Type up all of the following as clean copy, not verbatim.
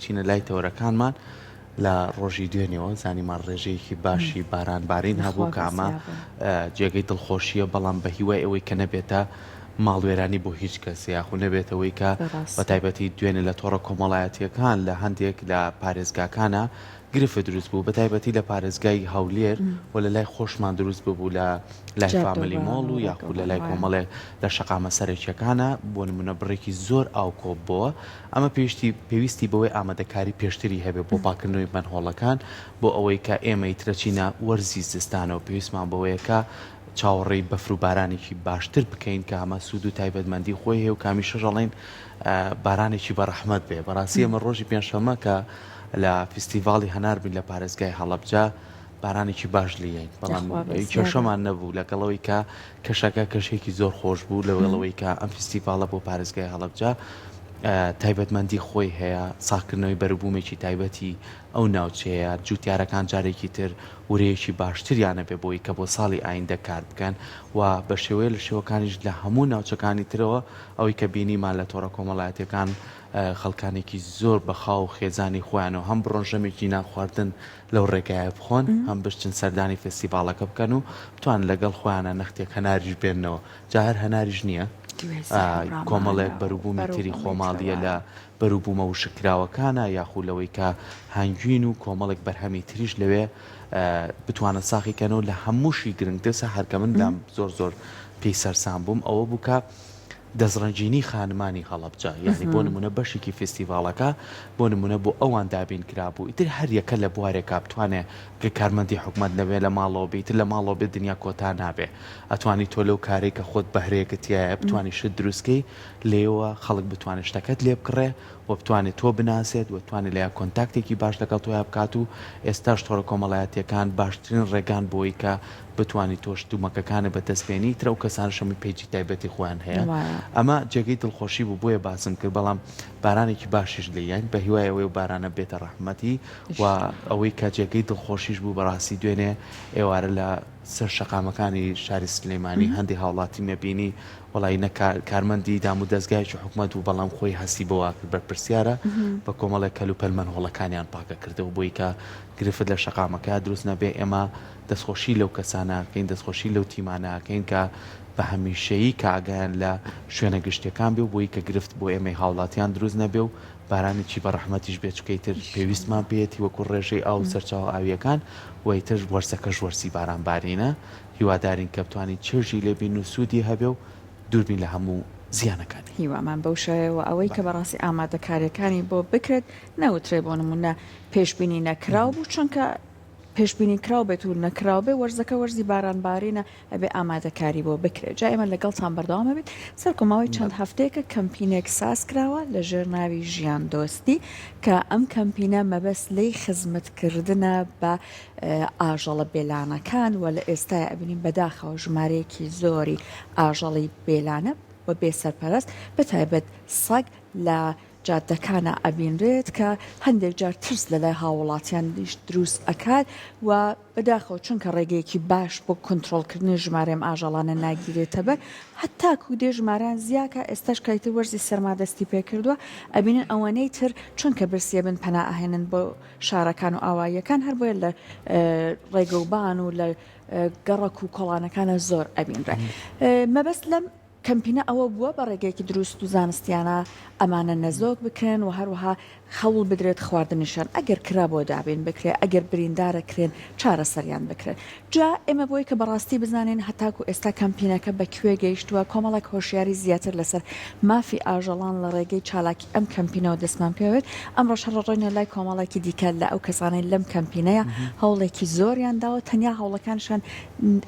دەچینە لای تەورەکانمان لە ڕۆژی دوێنێەوە زانیمان ڕێژەیەکی باشی باران بارین هەبوو کە ئەمە جێگەی دڵخۆشیە بەڵام بە هیوای ئەوەی کە نەبێتە ماڵوێرانی بۆ هیچ کەس یاخو نەبێتەوەی کە بە تایبەتی دوێنێ لە تۆڕە کۆمەڵایەتیەکان لە هەندێک لە پارێزگاکانە گرفە دروست بوو بە تایبەتی لە پارێزگای هەولێر و لە لای خۆشمان دروست ببوو لە لای فامیلی مۆڵ و یاخو لە لای کۆمەڵێ لە شەقامە سەرەکیەکانە بۆ نمونە بڕێکی زۆر ئاو کۆب بووە ئەمە پێویستی بەوەی ئامادەکاری پێشتری هەبێت بۆ پاکردنەوەی مەنهۆڵەکان بۆ ئەوەی کە ئێمەی ترەچینە وەرزی زستانەوە پێویستمان بەوەیەکە چاوەڕێی بەفر و بارانێکی باشتر بکەین کە ئەمە سوود و تایبەتمەندی خۆی هەیە و کامیشە ژەڵێن بارانێکی بەڕەحمەت بێ بەڕاستی ئەمە ڕۆژی پێنجشەممە کە لە فستیڤاڵی هەنار بین لە پارێزگای هەڵەبجە بارانێکی باش لیین بەڵام کێشەمان نەبوو لەگەڵەوەی کە کەشەکە کەشێکی زۆر خۆش بوو لەگەڵەوەی کە ئەم فستیڤاڵە بۆ پارێزگای هەڵەبجە تایبەتمەندی خۆی هەیە ساختکردنەوەی بەروبوومێکی تایبەتی ئەو ناوچەیە جوتیارەکان جارێکی تر ورەیەکی باشتریانە بێ بۆی کە بۆ ساڵی ئایندە کار بکەن و بە شێوەیە لە شێوەکانیش لە هەموو ناوچەکانی ترەوە ئەوەی کە بینیمان لە تۆڕە کۆمەڵایەتیەکان خەڵکانێکی زۆر بەخاو و خێزانی خۆیانەوە هەم بڕۆژەمێکی ناخواردن لەو ڕێگایە بخۆن هەم بشتن سەردانی فستیڤاڵەکە بکەن و بتوان لەگەڵ خۆیانە نەختێک هەناریش بێننەوە جاهر هەناریش نییە کۆمەڵێک بەروبوومی تری خۆماڵیە لە بەروبوومە و شکراوەکانە یاخو لەوەی کە هەنگوین و کۆمەڵێک بەرهەمی تریش لەوێ بتوانە ساخیکەنەوە لە هەمووشی گرنگترسە هەرکە من لام زۆر پێی سەرسان بووم ئەوە بووکە دەزڕەنجینی خانمانی هەڵەبجە یعنی بۆ نمونە بەشێکی فستیڤاڵەکە بۆ نمونە بۆ ئەوان دابین کرابوو ئیتر هەر یەکە لە بوارێکا بتوانێت کە کارمەندی حکومت نەبێ لە ماڵەوە بیتر لە ماڵەوە بێت دنیا کۆتا نابێ ئەتوانی تۆ لەو کارێک کە خۆت بەهرەیەکتیایە بتوانانی شت دروستکەی لێەوە خەڵک بتوانێت شتەکەت لێ بکڕێ و بتوانێت تۆ بناسێت و توانێت لە کۆنتاکتێکی باش لەگەڵ تۆیا بکات و ئێستاش تۆڕە کۆمەڵایەتیەکان باشترین ڕێگان بۆی کە بتوانی تۆش دوومەکەکانە بەدەستپێنی ترە و کەسان شەمی پێیجی تایبەتی خۆیان هەیە ئەمە جێگەی دڵخۆشی بوو بۆیە باسم کرد بەڵام بارانێکی باشیش لیان بە هیوای ئەوەی بارانە بێتە ڕەحمەتی و ئەوەی کە جێگەی دڵخۆشیش بوو بەڕاستی دوێنێ ئێوارە لە سەر شەقامەکانی شاری سلێمانی هەندی هاوڵاتی مەبینی وڵی کارمەندی دام و دەستگایکی حکومت و بەڵام خۆی هەسی بەوە کرد بەرپرسیارە بە کۆمەڵێک کەلوپەل مەنهۆڵەکانیان پاکە کردەوە بۆی کە گرفت لە شەقامەکە دروست نەبێ ئێمە دەستخۆشی لەو کەسانەکەین دەستخۆشی لەو تیمانەکەین کە بە هەمیشەیی کاگەیان لە شوێنە گشتەکان بێ و بۆی کە گرفت بۆ ئێمەی هاوڵاتیان دروست نەبێ و بارانێکی بە ڕەحمەتیش بێت چکەیتر پێویستمان پێێتی وەکو ڕێژەی ئاو سەرچاو ئاویەکان وەیتر وەرسەکەش وەرسی باران بارینە هیوادارین کە بتوانین چێژی لێبین و سوودی هەبێ و دووربین لە هەموو زیانەکانی هیوامان بەو شێوەیەوە ئەوەی کە بەڕاستی ئامادەکاریەکانی بۆ بکرێت نەوترێ بۆ نمونە پێشبینی نەکراو بوو چونکە پێشبینی کراو بێت و نەکراو بێ وەرزەکە وەرزی بارانبارینە ئەبێ ئامادەکاری بۆ بکرێت جا ئێمە لەگەڵتان بەردەوامە بێت سەرکۆماوەی چەند هەفتەیەکە کەمپینێک ساز کراوە لە ژێر ناوی ژیان دۆستی کە ئەم کەمپینە مەبەست لی خزمەتکردنە بە ئاژەڵە بێلانەکان و لە ئێستای ئەبینین بەداخەوە ژمارەیەکی زۆری ئاژەڵی بێلانە و بێسەرپەرست بەتایبەت سەگ لە جادەکانە ئەبینرێت کە هەندێک جار ترس لەلای هاوڵاتیان دروست ئەکات و بەداخەوە چونکە ڕێگەیەکی باش بۆ کۆنتترۆلکردنی ژمارەم ئاژەڵانە ناگیرێتە بەر حتا کودێ ژماران زیاکە ئێستاش کایتر وەرزی سەرمادەستی پێکردووە ئەبینن ئەوانەی تر چونکە برسیە بن پەنا ئاهێنن بۆ شارەکان و ئاواییەکان هەر بۆیە لە ڕێگەوبان و لە گەڕک و کۆڵانەکانە زۆر ئەبینرێ مەبەست لەم کەمپینە ئەوە بووە بە ڕێگەیەکی دروست و زانستیانە ئەمانە نەزۆک بکەن و هەروەها خەوڵ بدرێت خواردنیشان ئەگەر کرا بۆ دابین بکرێت ئەگەر بریندارە کرێن چارەسەریان بکرێت جا ئێمە بۆی کە بەڕاستی بزانین هەتاکو ئێستا کەمپینەکە بەکوێ گەیشتووە کۆمەڵک هۆشیاری زیاتر لەسەر مافی ئاژەڵان لە ڕێگەی چالاکی ئەم کەمپینەوە دەستمان پێوێت ئەمڕۆ شەڕڕۆینە لای کۆمەڵێکی دیکە لە ئەو کەسانەی لەم کەمپینەیە هەوڵێکی زۆریان داوە تەنیا هەوڵەکانشان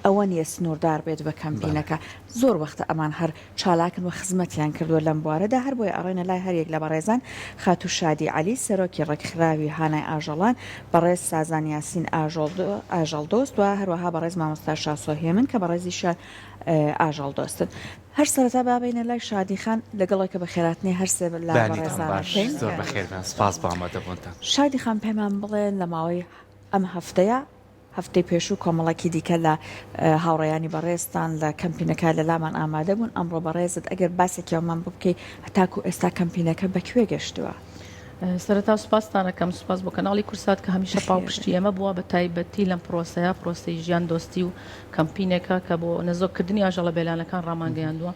ئەوە نیە سنووردار بێت بە کەمپینەکە زۆر وەختە ئەمان هەر چالاکن و خزمەتیان کردووە لەم بوارەدا هەر بۆی ئەڕێنە لای هەرێک لە بەڕێزان خاتو شادی علی سەرۆکی ڕێکخراوی هانای ئاژەڵان بەڕێز سازان یاسین ئاژەڵ دۆست و هەروەها بەڕێز مامۆستا شاسۆهێمن کە بەڕێزیشە ئاژەڵ دۆستن هەر سەرەتا بابینە لای شادی خان لەگەڵێکە بە خێراتنی هەرسێ لە شادی خان پێمان بڵێن لە ماوەی ئەم هەفتەیە هەفتەی پێشوو کۆمەڵێکی دیکە لە هاوڕێیانی بەڕێستان لە کەمپینەکە لە لامان ئامادە بوون ئەمڕۆ بەڕێزت ئەگەر باسێکیەوەمان بکەی هەتاکو ئێستا کەمپینەکە بەکوێ گەشتووە سەرەتا سوپاستانەکەم سوپاس بۆ کەناڵی کورسات کە هەمیشە پاوپشتی ئێمە بووە بە تایبەتی لەم پرۆسەیە پرۆسی ژیان دۆستی و کەمپینێکە کە بۆ نەزۆکردنی ئاژەڵە بێلانەکان ڕامانگەیاندووە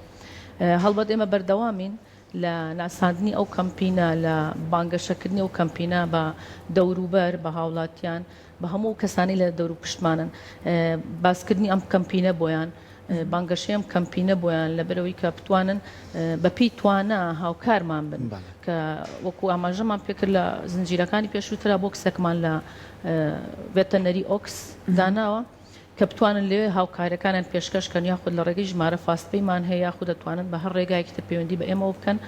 هەڵبەت ئێمە بەردەوامین لە ناساندنی ئەو کەمپینە لە بانگەشەکردنی ئەو کەمپینە بە دەوروبەر بە هاوڵاتیان بە هەموو کەسانی لە دەور و پشتمانن باسکردنی ئەم کەمپینە بۆیان بانگەشەیەم کەمپینە بۆیان لەبەرەوەی کە بتوانن بەپی توانە هاوکارمان بن کە وەکو ئاماژەمان پێکرد لە زنجیرەکانی پێشووترا بۆ کسێکمان لە ڤێتەنەری ئۆکس داناوە کە بتوانن لێ هاوکاریەکانیان پێشکەشکەن یاخود لە ڕێگەی ژمارە فاستپەیمان هەیە یاخود دەتوانن بە هەر ڕێگایەکی تر پەیوەندی بە ئێمە بکەن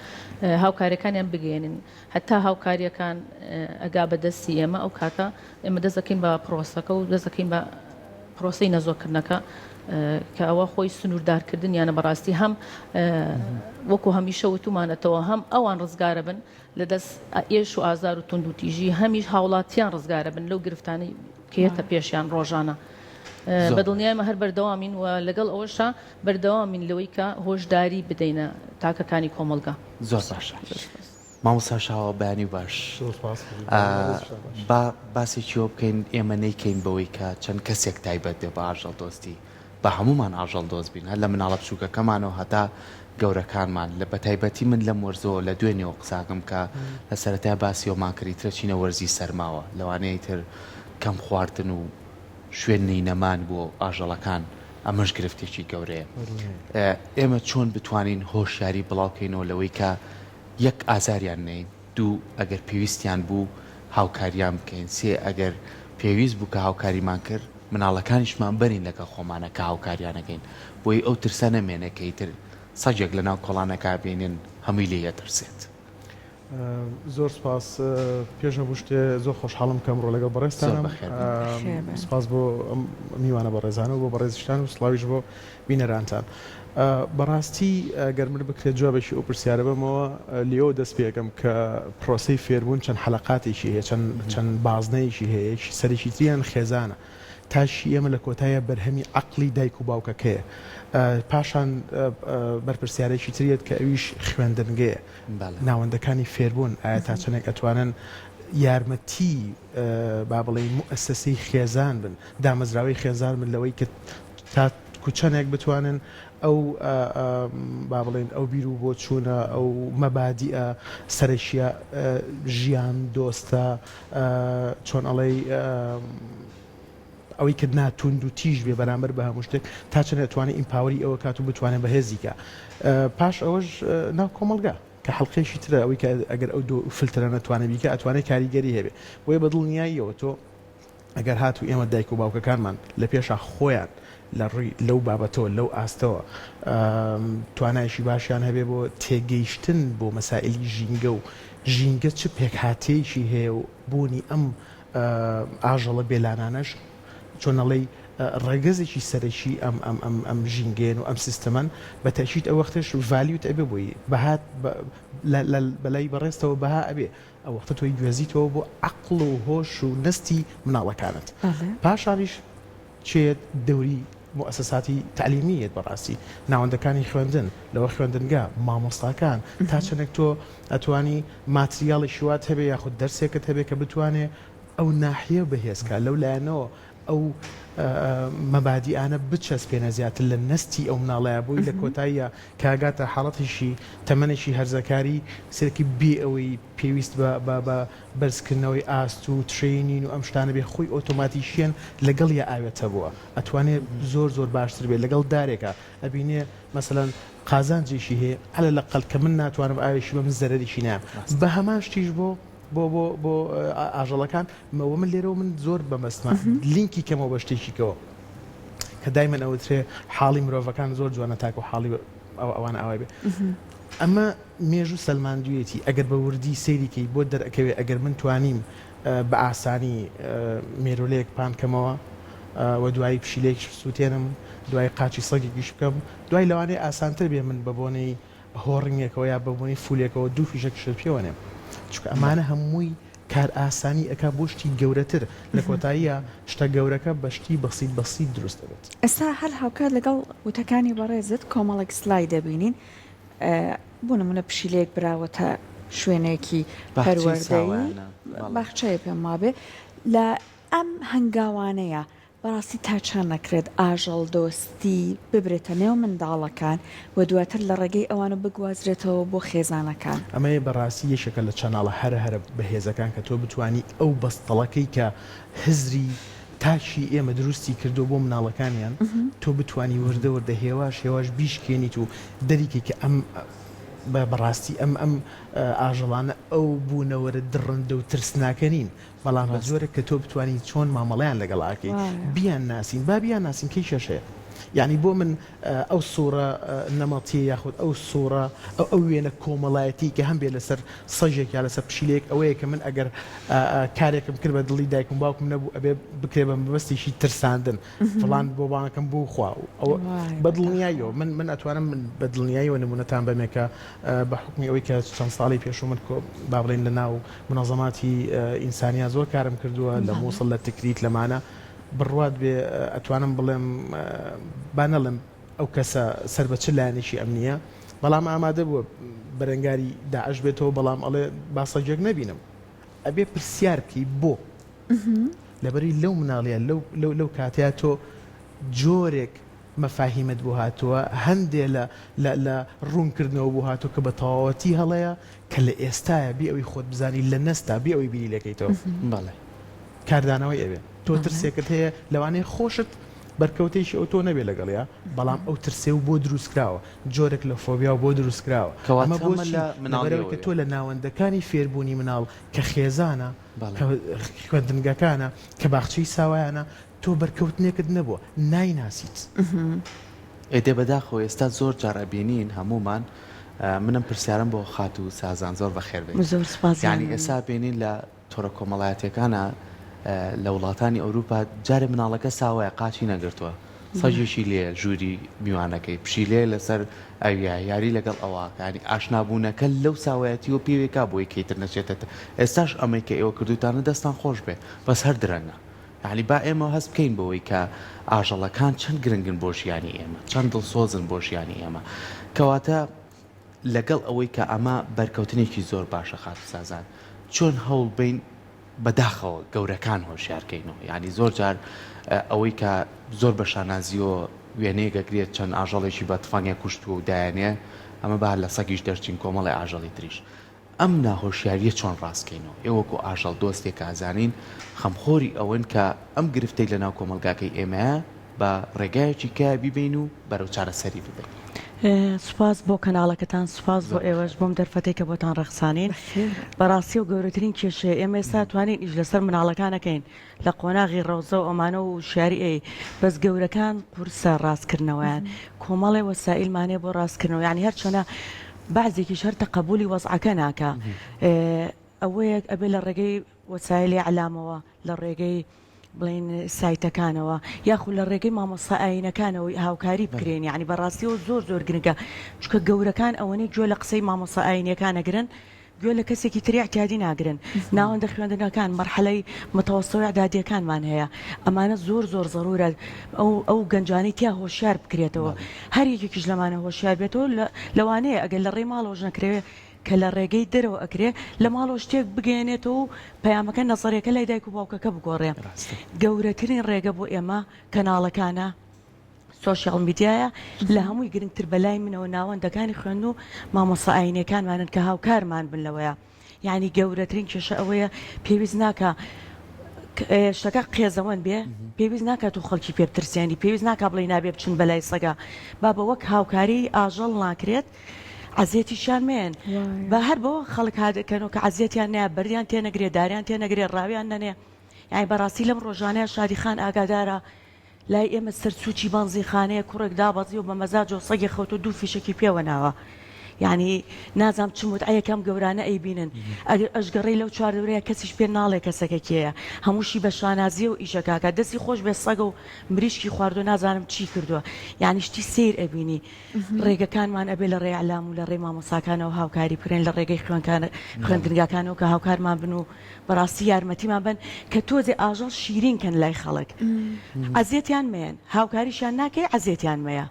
هاوکاریەکانیان بگەێنن هەتا هاوکاریەکان ئەگا بەدەستی ئێمە ئەو کاتە ئێمە دەست دەکەین بە پرۆسەکە و دەست دەکەین بە پرۆسەی نەزۆکردنەکە کە ئەوە خۆی سنووردارکردن یانە بەڕاستی هەم وەکو هەمیشە وتومانەتەوە هەم ئەوان ڕزگارە بن لە دەست ئێش و ئازار و تونند و تیژی هەمیش هاوڵاتیان ڕزگارە بن لەو گرفتانەی کێتە پێشیان ڕۆژانە بەدڵنیایمە هەر بەردەوامین و لەگەڵ ئەوەشە بەردەوامین لەوەی کە هۆشداری بدەینە تاکەکانی کۆمەلگا زۆر باشە مامۆستا شاوە بەیانی باش باسێکیەوە بکەین ئێمە نەیکەین بەوەی کە چەند کەسێک تایبەت دێ بە ئاژەڵ دۆستی بە هەمومان ئاژەڵ دۆست بین هەر لە مناڵە بچووکەکەمانەوە هەتا گەورەکانمان لە بەتایبەتی من لەم وەرزەوە لە دوێنێەوە قساکەم کە لە سەرەتای باسیەوەمان کردیترە چینە وەرزی سەرماوە لەوانەیە تر کەم خواردن و شوێنی نەمان بۆ ئاژەڵەکان ئەمەش گرفتێکی گەورەیە ئێمە چۆن بتوانین هۆشیاری بڵاوکەینەوە لەوەی کە یەک ئازاریان نەین دوو ئەگەر پێویستیان بوو هاوکاریان بکەین سێ ئەگەر پێویست بوو کە هاوکاریمان کرد مناڵەکانیشمان بەرین لەگە خۆمانە کە هاوکاریانەکەین بۆی ئەو ترسە نەمێنەکەی تر سەجێک لەناو کۆڵانەکە بێنن هەمووی لێ دەرسێت زۆر سپاس پێشە بوو شتێ زۆر خۆشحاڵم کەم ڕۆ لەگەڵ بەڕێستانم سپاس بۆ میوانە بە ڕێزانە و بۆ بەڕێزیشتان و سڵاویش بۆ بینەرانتان بەڕاستی گەر من بکرێت جوابێکی ئەو پرسیارە بمەوە لێەوە دەست پێەکەم کە پرۆسەی فێربوون چەند حەلەقاتێکی هەیە چەند بازنەیەکی هەیە سەرێکی تریان خێزانە تاشی ئێمە لە کۆتایە بەرهەمی عەقلی دایک و باوکەکەیە پاشان بەرپرسیارێکی تریت کە ئەویش خوێندنگەیە ناوەندەکانی فێربوون ئایا تا چەندێک ئەتوانن یارمەتی با بڵێ مؤسسەی خێزان بن دامەزراوەی خێزان من لەوەی کە تا کوچەنێک بتوانن ئەو با بڵێن ئەو بیر و بۆ چوونە ئەو مەبادیە سەرشیە ژیان دۆستە چۆن ئەڵێ ئەوەی کە ناتوند و تیژ بێ بەرامبەر بە هەموو شتێک تا چەند ئەتوانێت ئیمپاوەری ئەوە کات و بتوانێت بەهێزیکە پاش ئەوەش ناو کۆمەلگا کە حەڵقێکی ترە ئەوەی کە ئەگەر ئەو دو فلترە نەتوانێت بیکە ئەتوانێت کاریگەری هەبێ بۆیە بەدڵنیاییەوە تۆ ئەگەر هاتو ئێمە دایک و باوکەکانمان لە پێشە خۆیان لەو بابەتەوە لەو ئاستەوە توانایشی باشیان هەبێ بۆ تێگەیشتن بۆ مەسائلی ژینگە و ژینگە چ پێکهاتەیەکی هەیە و بوونی ئەم ئاژەڵە بێلانانەش چۆنەڵی ڕێگەزێکی سەرەکی ئەم ژینگەن و ئەم سیستەمان بە تەشید ئەو وەختش ڤالیوت ئەبێ بۆی بەهات بەلای بەڕێستەوە بەها ئەبێ ئەو وەختە تۆی گوێزیتەوە بۆ عەقڵ و هۆش و نستی مناڵەکانت پاشانیش چێت دەوری مؤسساتی تعلیمیت بەڕاستی ناوەندەکانی خوێندن لەوە خوێندنگا مامۆستاکان تا چەندێک تۆ ئەتوانی ماتریاڵی شوات هەبێ یاخود دەرسێکت هەبێ کە بتوانێ ئەو ناحیە بەهێزکە لەو لایەنەوە ئەو مەبادیانە بچەسپێنە زیاتر لە نستی ئەو مناڵەیە بووی لە کۆتاییە کاگاتە حاڵەتیشی تەمەنێکی هەرزەکاری سێکی بێ ئەوەی پێویست بە بەرزکردنەوەی ئاست و ترینین و ئەم شتانە بێ خۆی ئۆتۆماتیشیان لەگەڵ یا ئاوێتە بووە ئەتوانێت زۆر باشتر بێت لەگەڵ دارێکە ئەبینێ مەسەلەن قازانجێکی هەیە هەلە لە قەڵ کە من ناتوانم ئاوێشی بە من زەرەریشی نام بە هەمان شتیش بۆ ئاژەڵەکان مەوە من لێرەوە من زۆر بەمەستمان لینکی کەمەوە بە شتێکیکەوە کە دایمەن ئەوترێ حاڵی مرۆڤەکان زۆر جوانە تاکو حاڵی ئەوانە ئاوای بێ ئەمە مێژوو سەلماندویەتی ئەگەر بە وردی سەیریکەی بۆ دەرەکەوێ ئەگەر من توانیم بە ئاسانی مێرولەیەک پانکەمەوە و دوایی پشیلێک سووتێنم دوای قاچی سەگێکیش بکەم دوای لەوانەیە ئاسانتر بێ من بەبوونەی هۆڕنگێکەوە یا بەبوونی فولێکەوە دوو فیشەک شت پێوەنێم چونکە ئەمانە هەمووی کار ئاسانی ئەکا بۆ شتی گەورەتر لە کۆتاییە شتە گەورەکە بەشتی بەسیت دروست دەبێت ئێستا هەر هاوکات لەگەڵ وتەکانی بەڕێزت کۆمەڵێک سلای دەبینین بۆ نمونە پشیلەیەک براوەتە شوێنێکی پەروەردەیی باخچەیە پێم وابێ لە ئەم هەنگاوانەیە بەڕاستی تا چەند نەکرێت ئاژەڵ دۆستی ببرێتە نێو منداڵەکان و دواتر لە ڕێگەی ئەوانە بگوازرێتەوە بۆ خێزانەکان ئەمەیە بەڕاستی یەشەکە لە چەناڵە هەرە بەهێزەکان کە تۆ بتانی ئەو بەستەڵەکەی کە هزری تاشی ئێمە دروستی کردو بۆ مناڵەکانیان تۆ بتانی وردە هێواش بیشکێنیت و دەریکێک کە ئەم بەڕاستی ئەم ئاژەڵانە ئەو بوونەوەرە دڕندە و ترسناکەنین بەڵام زۆرە کە تۆ بتوانین چۆن مامەڵیان لەگەڵاکەی بیان ناسین بیان ناسین کەی شەشەیە یعنی بۆ من ئەو سوورە نەمەڵتی یاخود ئەو سوورە ئەو وێنە کۆمەڵایەتی کە هەم بێ لەسەر سەژێک یا لەسەر پشیلێک ئەوەیە کە من ئەگەر کارێکم کرد بە دڵی دایکم باوکم نەبوو ئەبێ بکرێ بە مەبەستێکی ترساندن فڵان بۆ بانەکەم بۆ خوا ئەو بەدڵنیاییەوە من ئەتوانم بە دڵنیاییەوە نمونەتان بەمێکە بە حکمی ئەوەی کە چەند ساڵی پێشوو من با بڵێن لە ناو منەظەماتی ئینسانیا زۆر کارم کردووە لە مووسڵ لە تکریت لەمانە بڕوات بێ ئەتوانم بڵێم بانەڵم ئەو کەسە سەر بە چ لایەنێکی ئەمنیە بەڵام ئامادە بووە بەرەنگاری داعش بێتەوە بەڵام ئەڵێ باسەجێک نەبینم ئەبێ پرسیارکەی بۆ لەبەری لەو مناڵیە لەو کاتەیە تۆ جۆرێک مەفاهیمت بۆ هاتووە هەندێ لە ڕوونکردنەوە بۆ هاتوو کە بە تەواوەتی هەڵەیە کە لە ئێستاە بێ ئەوی خۆت بزانی لە نەستا بێ ئەوی بینی لەکەیتەوە بەڵێ کاردانەوەی ئەوێ تۆ ترسێکت هەیە لەوانەیە خۆشت بەرکەوتێکی ئەو تۆ نەبێ لەگەڵیا بەڵام ئەو ترسێ و بۆ دروستکراوە جۆرێک لە فۆبیا و بۆ دروستکراوە ئەمە بۆ کە تۆ لە ناوەندەکانی فێربوونی مناڵ کە خێزانە خوێندنگەکانە کە باخچەی ساوایانە تۆ بەرکەوتنێکت نەبووە نایناسیت ئێدێ بەداخەوە ئێستا زۆر جارەبینین هەمومان منم پرسیارم بۆ خات و سازان زۆر بەخێر بێت زۆر سپاس یعنی ئێستا بینین لە تۆڕە کۆمەڵایەتەکانە لە وڵاتانی ئەوروپا جارێ مناڵەکە ساوایە قاچی نەگرتووە سەجێکی لێ ژووری میوانەکەی پشیلێ لەسەر ئەویا یاری لەگەڵ ئەوەکانی ئاشنابوونەکە لەو ساوایەتی و پێوێکا بۆی کەیتر نەچێتێت ئێستاش ئەمەی کە ئێوە کردوتانە دەستان خۆش بێ بەس هەر درەنگە یعنی با ئێمە هەست بکەین بەوەی کە ئاژەڵەکان چەند گرنگن بۆ ژیانی ئێمە چەند دڵسۆزن بۆ ژیانی ئێمە کەواتە لەگەڵ ئەوەی کە ئەمە بەرکەوتنێکی زۆر باشە خات سازان چۆن هەوڵ بین بەداخەوە گەورەکان هۆشیارکەینەوە یعنی زۆر جار ئەوەی کە زۆر بە شانازیەوە وێنەیەگەگرێت چەند ئاژەڵێکی بە تفانگە کوشتووە و دایانێ ئەمە با لە سەگیش دەرچین کۆمەڵی ئاژەڵی تریش ئەم ناهۆشیاریە چۆن ڕاستکەینەوە ئێوەکو ئاژەڵ دۆستێک ئازانین خەمخۆری ئەوەن کە ئەم گرفتەی لە ناو کۆمەلگاکەی ئێمەیە بە ڕێگایەکی کە بیبین و بەرەو چارەسەری ببین سوپاس بۆ کەناڵەکەتان سوپاس بۆ ئێوەش بۆم دەرفەتێک کە بۆتان ڕەخسانین بەڕاستی و گەورەترین کێشەیە ئێمە ئێستا توانین ئیش لەسەر مناڵەکانەکەین لە قۆناغی ڕەوزە و ئەمانە و شاری ئەی بەس گەورەکان پرسە ڕاستکردنەوەیان کۆمەڵی وەسائلمانێ بۆ ڕاستکردنەوە یعنی هەر چۆنە بعضێکی شەرتە قبولی وەزعەکە ناکە ئەوەیەک ئەبێ لە ڕێگەی وەسایلی عەلامەوە لە ڕێگەی بڵین سایتەکانەوە یاخود لە ڕێگەی مامۆستا ئاینەکانەوەی هاوکاری بکرێن یعنی بەڕاستیەوە زۆر گرنگە چکە گەورەکان ئەوەنەی گوێ لە قسەی مامۆستا ئاینەکانەگرن گوێ لە کەسێکی تری احتیاجی ناگرن ناوەندە خوێندنەکان مەرحەلەی متەوەسطەی ئەعدادیەکانمان هەیە ئەمانە زۆر زەڕورە ئەو گەنجانەی تیا هۆشیار بکرێتەوە هەر یەکێکیش لەمانە هۆشیار بێتەوە لەوانەیە ئەگەر لە ڕێی ماڵەوەژ نەکرێت کە لە ڕێگەی دەرەوە ئەکرێ لە ماڵەوە شتێک بگەێنێتەوە و پەیامەکە نەزەرێکە لای دایک و باوکەکە بگۆڕێ گەورەترین ڕێگە بۆ ئێمە کەناڵەکانە سۆشیال میدیایە لە هەمووی گرنگتر بەلای منەوە ناوەندەکانی خوێن و مامۆستا ئاینەکانمانن کە هاوکارمان بن لەوەیە یعنی گەورەترین کێشە ئەوەیە پێویست ناکە شتەکە قێزەوەن بێ پێویست ناکات و خەڵکی پێ بترسیانی پێویست ناکە بڵێ نابێ بچن بەلای سەگا با بە وەک هاوکاری ئاژەڵ ناکرێت عزیەتیشان مێن بە هەر بەوە خەڵک هادەکەنەوە کە عزیەتیان نایە بەریان تێنەگرێت داریان تێنەگرێت ڕاویان نەنێ یعنی بەڕاستی لەم ڕۆژانەیە شادیخان ئاگادارە لای ئێمە سەرچووکی بەنزیخانەیە کوڕێک دابەزی و بە مەزاج و سەگی خەوت و دوو فیشکی پێوە ناوە یعنی نازام چموت ئەیەکەم گەورانە ئەیبینن ئەشگەڕی لەو چواردەورەیە کەسیش پێ ناڵێ کەسەکە کێیە هەمووشی بە شانازی و ئیشەکاکە دەستی خۆش بێ سەگە و مریشکی خواردو نازانم چی کردووە یعنی شتی سیر ئەبینی ڕێگەکانمان ئەبێ لە ڕێ عەلام و لە ڕێ مامۆساکانەوە هاوکاری بکرێن لە ڕێگەی خوێندنگاکانەوە کە هاوکارمان بن و بەڕاستی یارمەتیمان بن کە تۆزێ ئاژەڵ شیرینکەن لای خەڵک عەزیەتیان مێن هاوکاریشان ناکەی عەزیەتیان مەیە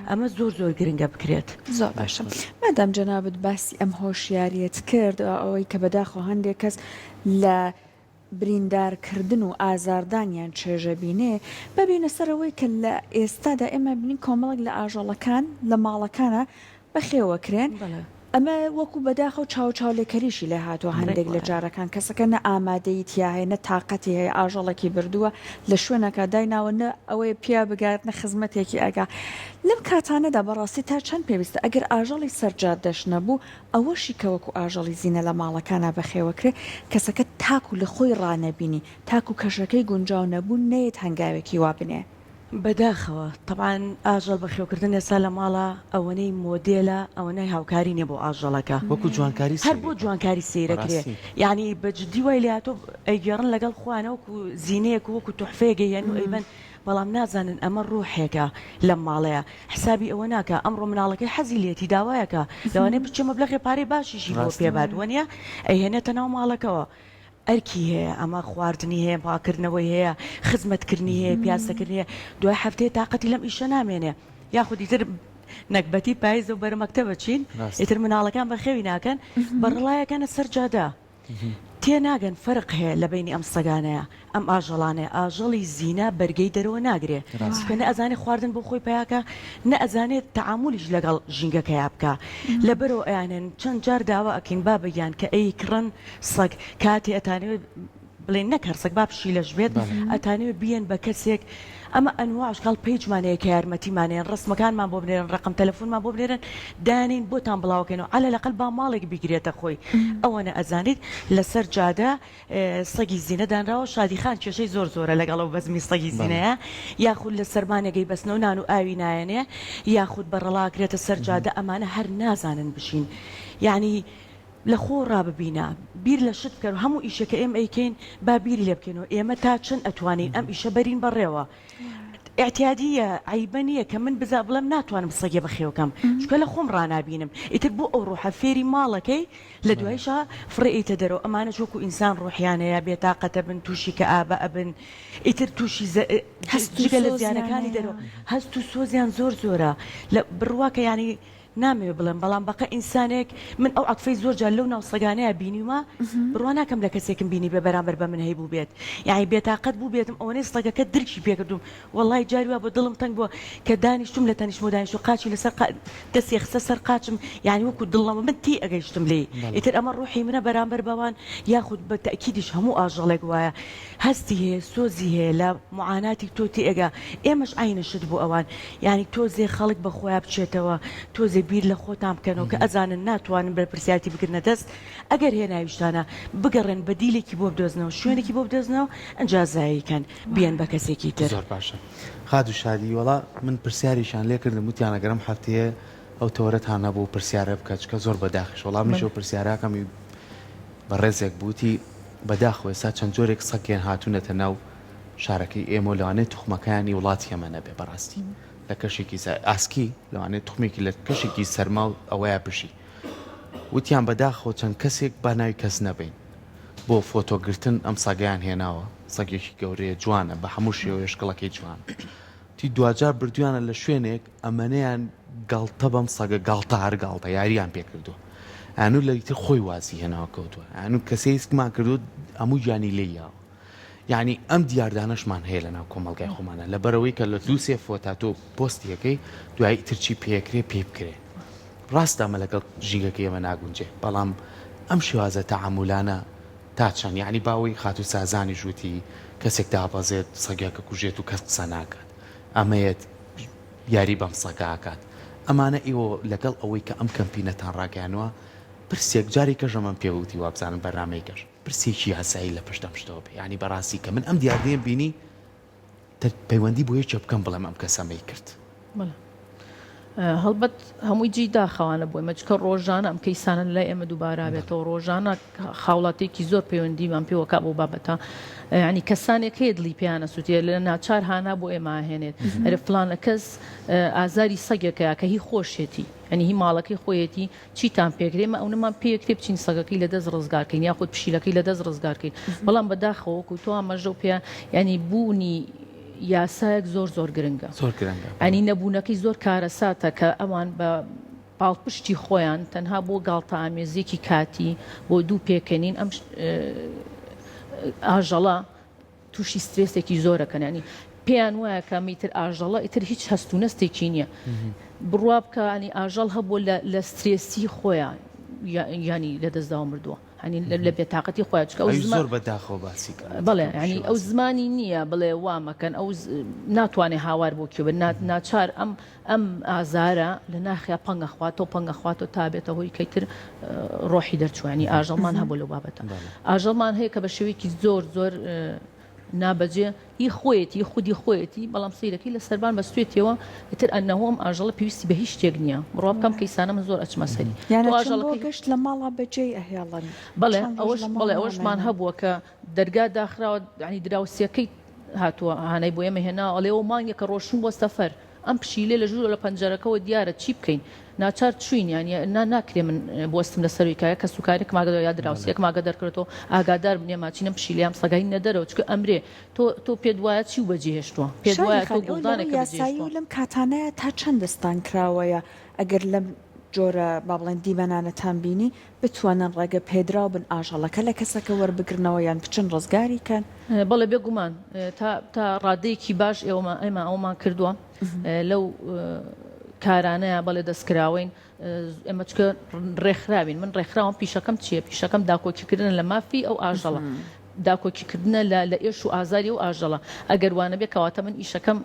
ئەمە زۆر گرنگە بکرێت زۆر باشە مادام جەنابەت باسی ئەم هۆشیاریەت کرد ئەوەی کە بەداخەوە هەندێک کەس لە بریندارکردن و ئازاردانیان چێژە بینێ ببینە سەرەوەی کە لە ئێستادا ئێمە بینین کۆمەڵک لە ئاژەڵەکان لە ماڵەکانە بەخێوەکرێن ئەمە وەکو بەداخەوە چاوچاولێکەریشی لێ هاتووە هەندێک لە جارەکان کەسەکە نە ئامادەی تیا هەیە نە تااقەتی هەیە ئاژەڵێکی بردووە لە شوێنەکە دایناوە نە ئەوەیە پیا بگات نە خزمەتێکی ئەگا لەم کاتانەدا بەڕاستی تا چەند پێویستە ئەگەر ئاژەڵی سەرجار دەش نەبوو ئەوەشی کەوەکو ئاژەڵی زیینە لە ماڵەکانە بەخێوەکرێ کەسەکە تاکو لە خۆی ڕانەبینی تاکو کەشەکەی گونجاو نەبوو نەیەت هەنگاوێکی وا بنێ بەداخەوە طبعاان ئاژەڵ بەخێوکردن ئێستا لە ماڵە ئەوەنەی مۆدێلە ئەوەنەی هاوکاری نیە بۆ ئاژەڵەکە وەکو جوانکاری هەر بۆ جوانکاری سیرەکرێ یعنی بەجددی وای لاتۆ ئەیگەڕن لەگەڵ خوانە وەکو زیینەیەک وەکو توحفێگە یان و ئەیبەن بەڵام نازانن ئەمە ڕوحێکە لەم ماڵەیە حسابی ئەوە ناکە ئەمڕۆ مناڵەکەی حەزی لێتی داوایەکە لەوانەیە بچێ مەبلەغی پارەی باشیشی بۆ پێبات وەنیە ئەیهێنێتە ناو ماڵەکەەوە ئەرکی هەیە ئەمە خواردنی هەیە پاکردنەوەی هەیە خزمەتکردنی هەیە پیاسەکردنی هەیە دوای هەفتەیە تااقەتی لەم ئیشە نامێنێ یاخودی تر نەکبەتی پاییز و بەرەمەکتە بچین ئیتر مناڵەکان بەخێوی ناکەن بەڕڵایەکەنە سەرجادا تێناگەن فەرق هەیە لە بینی ئەم سەگانەیە ئەم ئاژەڵانەیە ئاژەڵی زیینە بەرگەی دەرەوە ناگرێ کە نە ئەزانێت خواردن بۆ خۆی پیاکە نە ئەزانێت تەعاملیش لەگەڵ ژینگەکەی بکە لەبەرەوە ئەیانێن چەند جار داوا ئەکەین با بگیان کە ئەی کڕن سەگ کاتی ئەتانەوێت بڵێن نەکەر سەگ با پشی لەش بێت ئەتانەوێت بیەن بە کەسێک ئەمە ئەنواش کاڵ پیجمانەیە کە یارمەتیمانێن ڕستمەکانمان بۆ بنێرن ڕقم تەلەفۆنمان بۆ بنێرن دانین بۆتان بڵاوکەنەوە علە لەقل با ماڵێک بیگرێتە خۆی ئەوەنە ئەزانیت لەسەر جادە سەگی زیینەدانراوە شادیخان کێشەی زۆر زۆرە لەگەڵەوە بەزمی سەگی زیینەیە یاخود لە سەرمانێگەی بەستنەوە نان و ئاوی نایەنێ یاخود بەڕەڵاگرێتە سەر جادە ئەمانە هەر نازانن بشین یعنی لە خۆ ڕاببینە بیر لە شت بکەن و هەموو ئیشەکە ئێمە ئەیکەین با بیری لێ بکەینەوە ئێمە تا چەند ئەتوانین ئەم ئیشە بەرین بەڕێوە اعتیادیە عیبە نییە کە من بزا بڵم ناتوانم سەگێ بەخێوکەم چکە لە خۆم ڕنابینم ئیتر بۆ ئەو ڕۆحە فێری ماڵەکەی لە دوایشە فڕێیتە دەرەوە ئەمانە چۆکو ئینسان ڕۆحیانەیە بێتاقەتە بن تووشی کە ئابە ئەبن ئیتر تووشی هەستجگە لە زیانەکانی دەرەوە هەست و سۆزیان زۆر زۆرە لە بڕواکە ینی نامێ بڵم بەڵام بەقە ئینسانێک من ئەو عقفەی زۆر جار لەو ناو سەگانەیە بینیمە بڕوا ناکەم لە کەسێکم بینی بە بەرامبەر بە من هەیە بوو بێت یعنی بێتاقەت بوو بێتم ئەوەنەی سەگەکە درکی پێکردوم وەڵای جاریوا بۆ دڵم تەنگ بووە کە دانیشتم لە تەنیشت دانیشت و قاچی لەسەر دەستی خستە سەر قاچم یعنی وەکو دڵەوە من تی ئەگەیشتم لێ ئیتر ئەمە ڕوحی منە بەرامبەر بەوان یاخود بە تەکیدیش هەموو ئاژەڵێک وایە هەستی هەیە سۆزی هەیە لە معاناتی تۆتی ئەگا ئێمەش ئاینەشت بوو ئەوان یعنی تۆزێ خەڵک بە خۆیان بچێتەوە تۆزێ بیر لە خۆتان بکەنەوە کە ئەزانن ناتوانن بەر پرسیاتی بگرنە دەست ئەگەر هێناویشتانە بگەڕێن بە دیلێکی بۆ بدۆزنەوە شوێنێکی بۆ بدۆزنەوە ئەنجازاییکەن بیان بە کەسێکی تر زۆر باشە خاد و شادی وڵا من پرسیاریشان لێ کردم وتیانە گەرم هەفتەیە ئەو تەوەرەتان نەبوو پرسیارە بکە چکە زۆر بەداخش وڵام میشە پرسیاراکەمی بە ڕێزێک بوتی بەداخۆ ئێستا چەند جۆرێک سەگیان هاتوونەتە ناو شارەکەی ئێمە لەوانێت توخمەکانی وڵاتی ئەمە نەبێ بەڕاستی لە کەشێکی ئاسکی لەوانێت توخمێکی لە کەشێکی سەرما و ئەوەیە بشی وتیان بەداخۆ چەند کەسێک با ناوی کەس نەبین بۆ فۆتۆگرتن ئەم سەگیان هێناوە سەگێکی گەورەیە جوانە بە هەموو شێوە شکڵەکەی جوان تی دوجار بردویانە لە شوێنێک ئەمەنەیان گاڵتە بەم سەگە گاڵتە هەر گاڵتە یاریان پێکردووە ئەنوو لەیتر خۆی وازی هێناوە کەوتووە ئەنوو کەسەیسکمان کردو هەموو گیانی لێیاوە یعنی ئەم دیاردانەشمان هەیە لە ناو کۆمەلگای خۆمانە لەبەرەوەی کە لە دوو سێ فۆتاتۆ پۆستیەکەی دوایی ترچی پێکرێ پێ بکرێ ڕاستە ئەمە لەگەڵ ژینگەکەی ئەمە ناگونجێ بەڵام ئەم شێوازە تەعاملانە تا چەند یعنی باوەی خات و سازانی ژووتی کەسێک دابەزێت سەگەکە کوژێت و کەس قسە ناکات ئەمەیەت یاری بەم سەگاکات ئەمانە ئێوە لەگەڵ ئەوەی کە ئەم کەمپینەتان ڕاگەیانوە پرسێک جاری کەژە من پێوتی وابزانم بەرنامەی گەشت پرسێکی یاسایی لە پشتم شتەوە بێ ینی بەڕاستی کە من ئەم دیاردەیەم بینی پەیوەندی بۆ یەکێ بکەم بڵێم ئەم کەسەمەی کرد هەڵبەت هەمووی جی داخەوانە بووی مەچکە ڕۆژانە ئەم کەیسانە لای ئێمە دووبارە بێتەوە ڕۆژانە خاوڵاتێکی زۆر پەیوەندیمان پێوەکە بۆ بابەتە ینی کەسانێک هەیە دڵی پێیانە سووتێ لە ناچار هانا بۆ ئێمە هێنێت ئەرە فلانە کەس ئازاری سەگێکەیە کە هی خۆشێتی ئەنی هی ماڵەکەی خۆیەتی چیتان پێکرێمە ئەو نەمان پێکرێ بچین سەگەکەی لە دەست ڕزگارکەین یاخود پشیلەکەی لە دەست ڕزگارکەین بەڵام بەداخەوەکو تۆ ئەمەژە و پێ ینی بوونی یاسایەک زۆر گرنگە زۆر گرنگە ئەنی نەبوونەکەی زۆر کارەساتە کە ئەوان بە پاڵپشتی خۆیان تەنها بۆ گاڵتە ئامێزێکی کاتی بۆ دوو پێکەنین ئەم ئاژەڵە تووشی سترێسێکی زۆرەکەن ینی پێیان وایە کە میتر ئاژەڵە ئیتر هیچ هەست و نەستێکی نییە بڕوا بکە ینی ئاژەڵ هەبوو لە سترێسی خۆیان ینی لە دەستداوە مردووە هەنی لە بێتاقەتی خۆیان چکە زۆر بەداخەوە باسی بڵێ ینی ئەو زمانی نییە بڵێ وامەکەن ئەو ناتوانێت هاوار بۆ کێوە ناچار ئەم ئازارە لە ناخیا پەنگە خواتەوە پەنگە خواتەوە تا بێتە هۆی کەیتر ڕۆحی دەرچوانی ئاژەڵمان هەبوو لەو بابەتە ئاژەڵمان هەیە کە بە شێوەیەکی زۆر زۆر نابەجێ هی خۆیەتی خودی خۆیەتی بەڵام سیرەکەی لە سەربان بەستوێتەوە ئتر ئەنەوەم ئاژەڵە پێویستی بە هیچ شتێک نییە بڕوا بکەم کەیسانە من زۆر ئەچمە سەری گەشت لە ماڵا بەجێی ئەهێڵن بڵێ ئەوەشمان هەبووە کە دەرگا داخراوە ینی دراوسیەکەی هاتووە هانای بۆ ئێمە هێنا ئەڵێەوە مانگێکە ڕۆشن بۆ سەفەر ئەم پشیلێ لە ژوور لە پەنجەرەکەەوە دیارە چی بکەین ناچار چوین ینی ناکرێ من بۆستم لە سەرویکایە کە سوکارێک ماگە یا دراوسێک ماگە دەرکردەوە ئاگادار بنێ ماچینە پشیلیام سەگای نەدەرەوە چکە ئەمرێ تۆ پێت وایە چی بەجێهێشتووە پێت وایە تۆ گوڵدانێک یاسایی و لەم کاتانەیە تا چەند دەستان کراوەیە ئەگەر لەم جۆرە با بڵێن دیمەنانەتان بینی بتوانن ڕێگە پێدراو بن ئاژەڵەکە لە کەسەکە وەربگرنەوە یان بچن ڕزگاری کەن بەڵێ بێگومان تا ڕادەیەکی باش ئێمە ئەومان کردووە لەو کارانەیە بەڵێ دەستکراوین ئێمە چکە ڕێکخراوین من ڕێکخراوم پیشەکەم چییە پیشەکەم داکۆکیکردن لە مافی ئەو ئاژەڵە داکۆکیکردنە لە ئێش و ئازاری و ئاژەڵە ئەگەر وانە بێ کەواتە من ئیشەکەم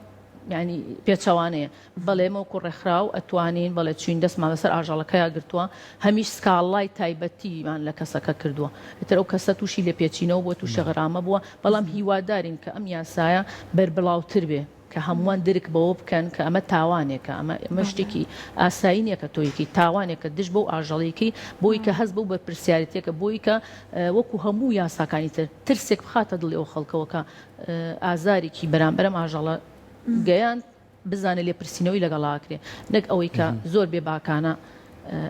ینی پێچەوانەیە بەڵێمە وکو ڕێکخراو ئەتوانین بەڵێ چوین دەستمان لەسەر ئاژەڵەکەیە گرتووە هەمیش سکاڵای تایبەتیمان لە کەسەکە کردووە ئتر ئەو کەسە تووشی لێ پێچینەوە بۆ تووشە غەرامە بووە بەڵام هیوادارین کە ئەم یاسایە بەربڵاوتر بێ کە هەمووان درک بەوە بکەن کە ئەمە تاوانێکە ئەمە شتێکی ئاسایینێکە تۆیەکی تاوانێکە دش بەو ئاژەڵێکی بۆی کە هەست بەو بە پرسیارەتێکە بۆی کە وەکو هەموو یاساکانی تر ترسێک بخاتە دڵی ئەو خەڵکەوە کە ئازارێکی بەرامبەرم ئاژەڵە گەیان بزانێت لێپرسینەوەی لەگەڵاکرێ نەک ئەوەی کە زۆر بێ باکانە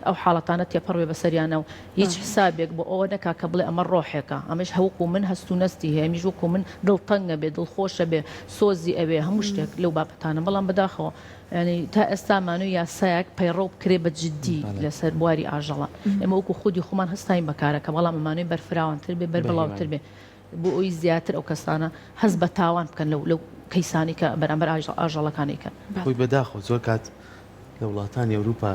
ئەو حاڵەتانە تێپەڕێ بەسەریانە و هیچ حسابێک بۆ ئەوە نەکا کە بڵێ ئەمە ڕۆحێکە ئەمەش هەوکو من هەست و نستی هەیە میش وەکو من دڵتەنگە بێ دڵخۆشە بێ سۆزی ئەوێ هەموو شتێک لەو بابەتانە بەڵام بەداخەوە ینی تا ئێستامانوی یاسایەک پەیڕۆ بکرێ بە جددی لەسەر بواری ئاژەڵە ئێمە وەکو خودی خۆمان هەستین بەکارەکە بەڵام ئەمانوی بەرفراوانتر بێ بەربڵاوتر بێ بۆ ئەوی زیاتر ئەو کەسانە هەست بە تاوان بکەن لەو کەیسانی کە بەرامبەر ئاژەڵەکانێکە خۆی بەداخۆ زۆر کات لە وڵاتانی ئەوروپا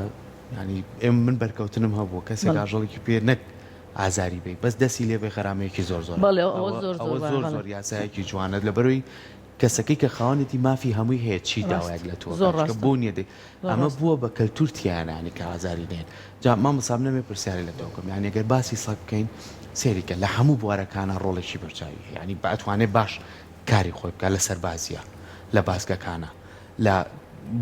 ینی ئێمە من بەرکەوتنم هەبووە کەسێک ئاژەڵێکی پێ نەک ئازاری بێ بەس دەستی لێ بێ خەرامەیەکی زۆر زۆر زۆر زۆر یاسایەکی جوانت لە بەرەوەی کەسەکەی کە خاوەنێتی مافی هەمووی هەیە چی داوایەک لە تۆ بوونیە دێ ئەمە بووە بە کەلتورتیانانی کە ئازاری دێن جا مامەسام نەمێ پرسیاری لە تۆکەم یعنی ئەگەر باسی سەگ بکەین سێریکە لە هەموو بوارەکانە ڕۆڵێکی بەرچاوی ینی بەتوانێت باش کاری خۆی بکات لە سەربازیە لە باسگەکانە لە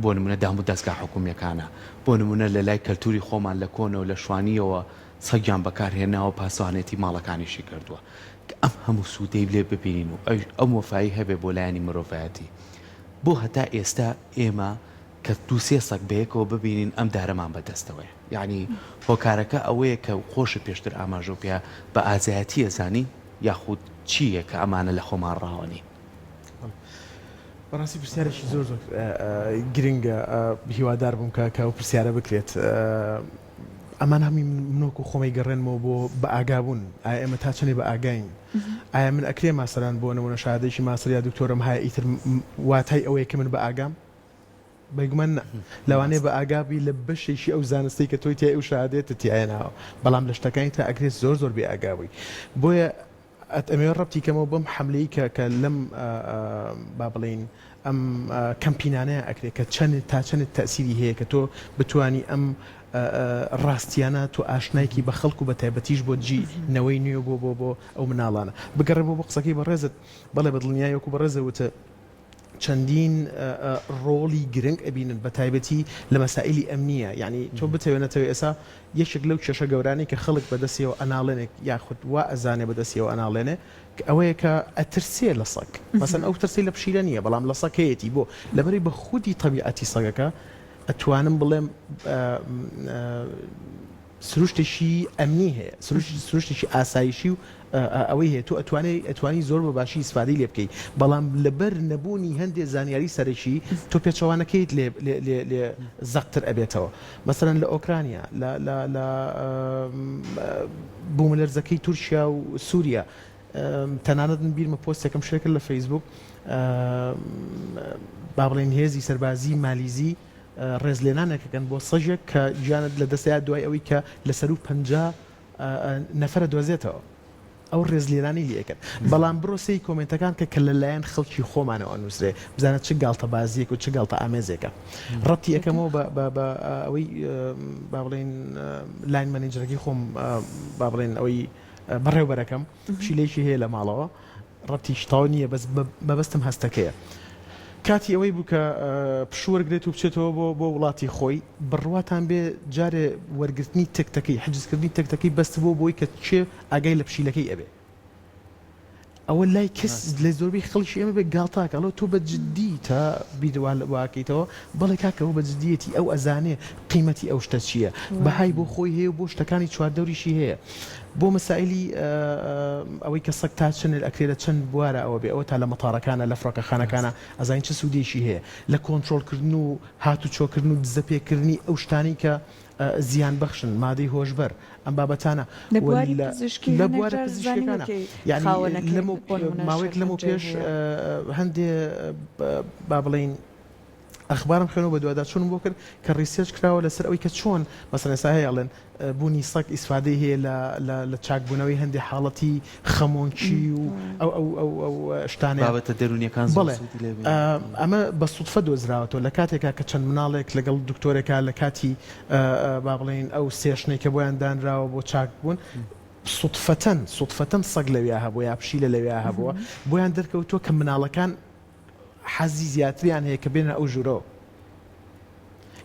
بۆ نمونە دامو دەستگا حکوومیەکانە بۆ نمونە لە لای کەلتوری خۆمان لە کۆنەوە لە شوانیەوە سەگیان بەکارهێناوە پاسوانێتی ماڵەکانیشی کردووە کە ئەم هەموو سوودەی لێ ببینین و ئەم وەفایی هەبێ بۆ لایەنی مرۆڤایەتی بۆ هەتا ئێستا ئێمە کە دووسێ سەگ بەیەکەوە ببینین ئەم دارەمان بەدەستەوەی یعنی هۆکارەکە ئەوەیە کە خۆشە پێشتر ئاماژۆ پێ بە ئازایەتی ئەزانی یاخود چییە کە ئەمانە لە خۆمان ڕاوەنی بەڕاستی پرسیارێکی زۆر زۆر گرنگە هیوادار بووم کە ئەو پرسیارە بکرێت ئەمان هەمی منۆکو خۆمەی گەڕێنمەوە بۆ بە ئاگابوون ئایا ئێمە تا چنێ بە ئاگاین ئایا من ئەکرێ ماسەران بۆ نمونە شادێکی ماسەریا دکتۆرم هەیە ئیتر واتای ئەوەیە کە من بە ئاگام بەگومان لەوانەیە بە ئاگابی لە بەشێکی ئەو زانستی کە تۆی تای ئەو شادێتە تیایەناوە بەڵام لە شتەکانی تا ئەکرێت زۆر زۆر بێ ئاگابووی بۆیە ئەمێ ڕەبتی کەمەوە بەم حملەی کە لەم با بڵین ئەم کەمپینانەیە ئەکرێت کە تا چەند تەسیری هەیە کە تۆ بتانی ئەم ڕاستیانە تۆ ئاشنایکی بە خەڵکو بە تایبەتیش بۆ جینەوەی نوێ بۆ ئەو مناڵانە بگەڕێ بۆ قسەکەی بەڕێزت بەڵێ بە دڵنیایەکو بەڕێزەوتە چەندین ڕۆڵی گرنگ ئەبینن بە تایبەتی لە مەسائلی ئەمنیە یعنی تۆ بتەوێنێتەوە ئێسا یەکێک لەو کێشە گەورانی کە خەڵک بەدەستیەوە ئەناڵێنێک یاخود وا ئەزانێ بەدەستیەوە ئەناڵێنێ ئەوەیە کە ئەترسێ لە سەگ مەسەن ئەو ترسی لە پشیلە نییە بەڵام لە سەکەیەتی بۆ لەبەری بە خودی تەبیعەتی سەگەکە ئەتوانم بڵێم سروشتێکی ئەمنی هەیە سروشتێکی ئاسایشی و ئەوەی هەیە تو ئەتوانی زۆر بە باشی ئیسفادەی لێ بکەیت بەڵام لەبەر نەبوونی هەندێک زانیاری سەرەکی تۆ پێچەوانەکەیت لێ زەقتر ئەبێتەوە مەسەرەن لە ئۆکرانیا لە بوومەلەرزەکەی تورکیا و سووریا تەنانەت بیرمە پۆستێکم شێ کرد لە فەیسبوک با بڵێن هێزی سەربازی مالیزی ڕێزلێنانێکەکەن بۆ سەژێک کە گیانت لە دەستەیە دوای ئەوەی کە لەسەر و 50 نەفرە دۆزێتەوە ئەو ڕێزلێرانی لەکەن بەڵام بڕۆسی کۆمنتەکان کە لەلایەن خەڵکی خۆمانەوە نووسێ بزانێت چ گاڵتە بازیەک و چ گاڵتە ئامێزێکە ڕەتی یەکەمەوە بە ئەوەی با بڵێن لاین مەنیجەرەکەی خۆم با بڵێن ئەوەی بەڕێوبەرەکەم پشیلێکی هەیە لە ماڵەوە ڕەتی شتاو نییە بەس بەبەستم هەستەکەیە کاتی ئەوەی بوو کە پشوەرگێت و بچێتەوە بۆ وڵاتی خۆی بڕواتان بێ جارێ وەرگرتنی تەکتەکەی حجزکردنی تەکتەکەی بەست بۆ بۆی کە چێ ئاگای لە پشیلەکەی ئەبێ ئەوە لای کەس لە زۆربەی خەڵکی ئێمە بێ گاڵتاکە ئەڵۆ تۆ بە جددی تا بیروا واکەیتەوە بەڵێ کاکەەوە بە جددیەتی ئەو ئەزانێ قیمەتی ئەو شتە چییە بەهای بۆ خۆی هەیە بۆ شتەکانی چواردەوریشی هەیە بۆ مەسائلی ئەوەی کە سەک تا چنل ئەکرێت چەند بوارە ئەوە بێ ئەوە تا لە مەتارەکانە لە فڕۆکەخانەکانە ئەزانین چه سوودێکی هەیە لە کۆنتترۆلکردن و هاتوچۆکردن و دزەپێکردنی ئەو شتانی کە زیان بەخشن مادەی هۆشبەر ئەم بابەتانە لە بوارە پزیشکەکانە یعنی ماوەیەک لەمە پێش هەندێ با بڵین ئەخبارم خوێنەوە بە دووادا چۆن بۆ کرد کە ڕیسێرچ کراوە لەسەر ئەوەی کە چۆن مەسەڵەن ئێستا هەیەڵێن بوونی سەگ ئیسفادەی هەیە لە چاکبوونەوەی هەندێک حاڵەتی خەمۆنچی و ئەو شتانەیە بابەتە دەرونیەکان بڵێ ئەمە بە سوودفە دۆزراوەتەوە لە کاتێکا کە چەند مناڵێک لەگەڵ دکتۆرێکا لە کاتی با بڵێن ئەو سێشنەی کە بۆیان دانراوە بۆ چاکبوون سوودفەتەن سەگ لەوێ هەبووە یا پشیلە لەوێ هەبووە بۆیان دەرکەوتووە کە مناڵەکان حەزی زیاتریان هەیە کە بێنە ئەو ژوورەوە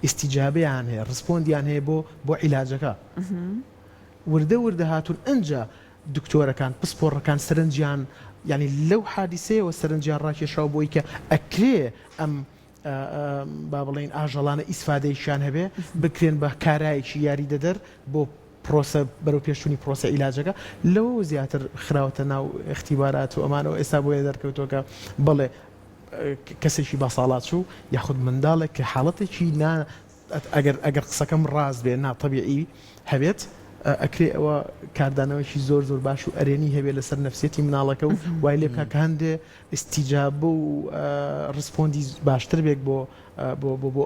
ئیستیجابەیان هەیە ڕسپۆندیان هەیە بۆ عیلاجەکە وردە هاتوون ئەنجا دکتۆرەکان پسپۆڕەکان سەرنجیان ینی لەو حادیسەیەوە سەرنجیان ڕاکێشاو بۆی کە ئەکرێ ئەم با بڵێن ئاژەڵانە ئیسفادەیشیان هەبێ بکرێن بە کارایەکی یاری دەدەر بۆ پرۆسە بەرەو پێشتونی پرۆسە عیلاجەکە لەوە زیاتر خراوەتە ناو اختیبارات و ئەمانەوە ئێستا بۆیە دەرکەوتەوە کە بڵێ کەسێکی با ساڵات چوو یاخود منداڵێک کە حاڵەتێکی ئەگەر قسەکەم ڕاست بێ ناتەبیعی هەبێت ئەکرێ ئەوە کاردانەوەیکی زۆر باش و ئەرێنی هەبێت لەسەر نەفسێتی مناڵەکە و وای لێ بکە کە هەندێ ئیستیجابە و ڕسپۆندی باشتر بێک بۆ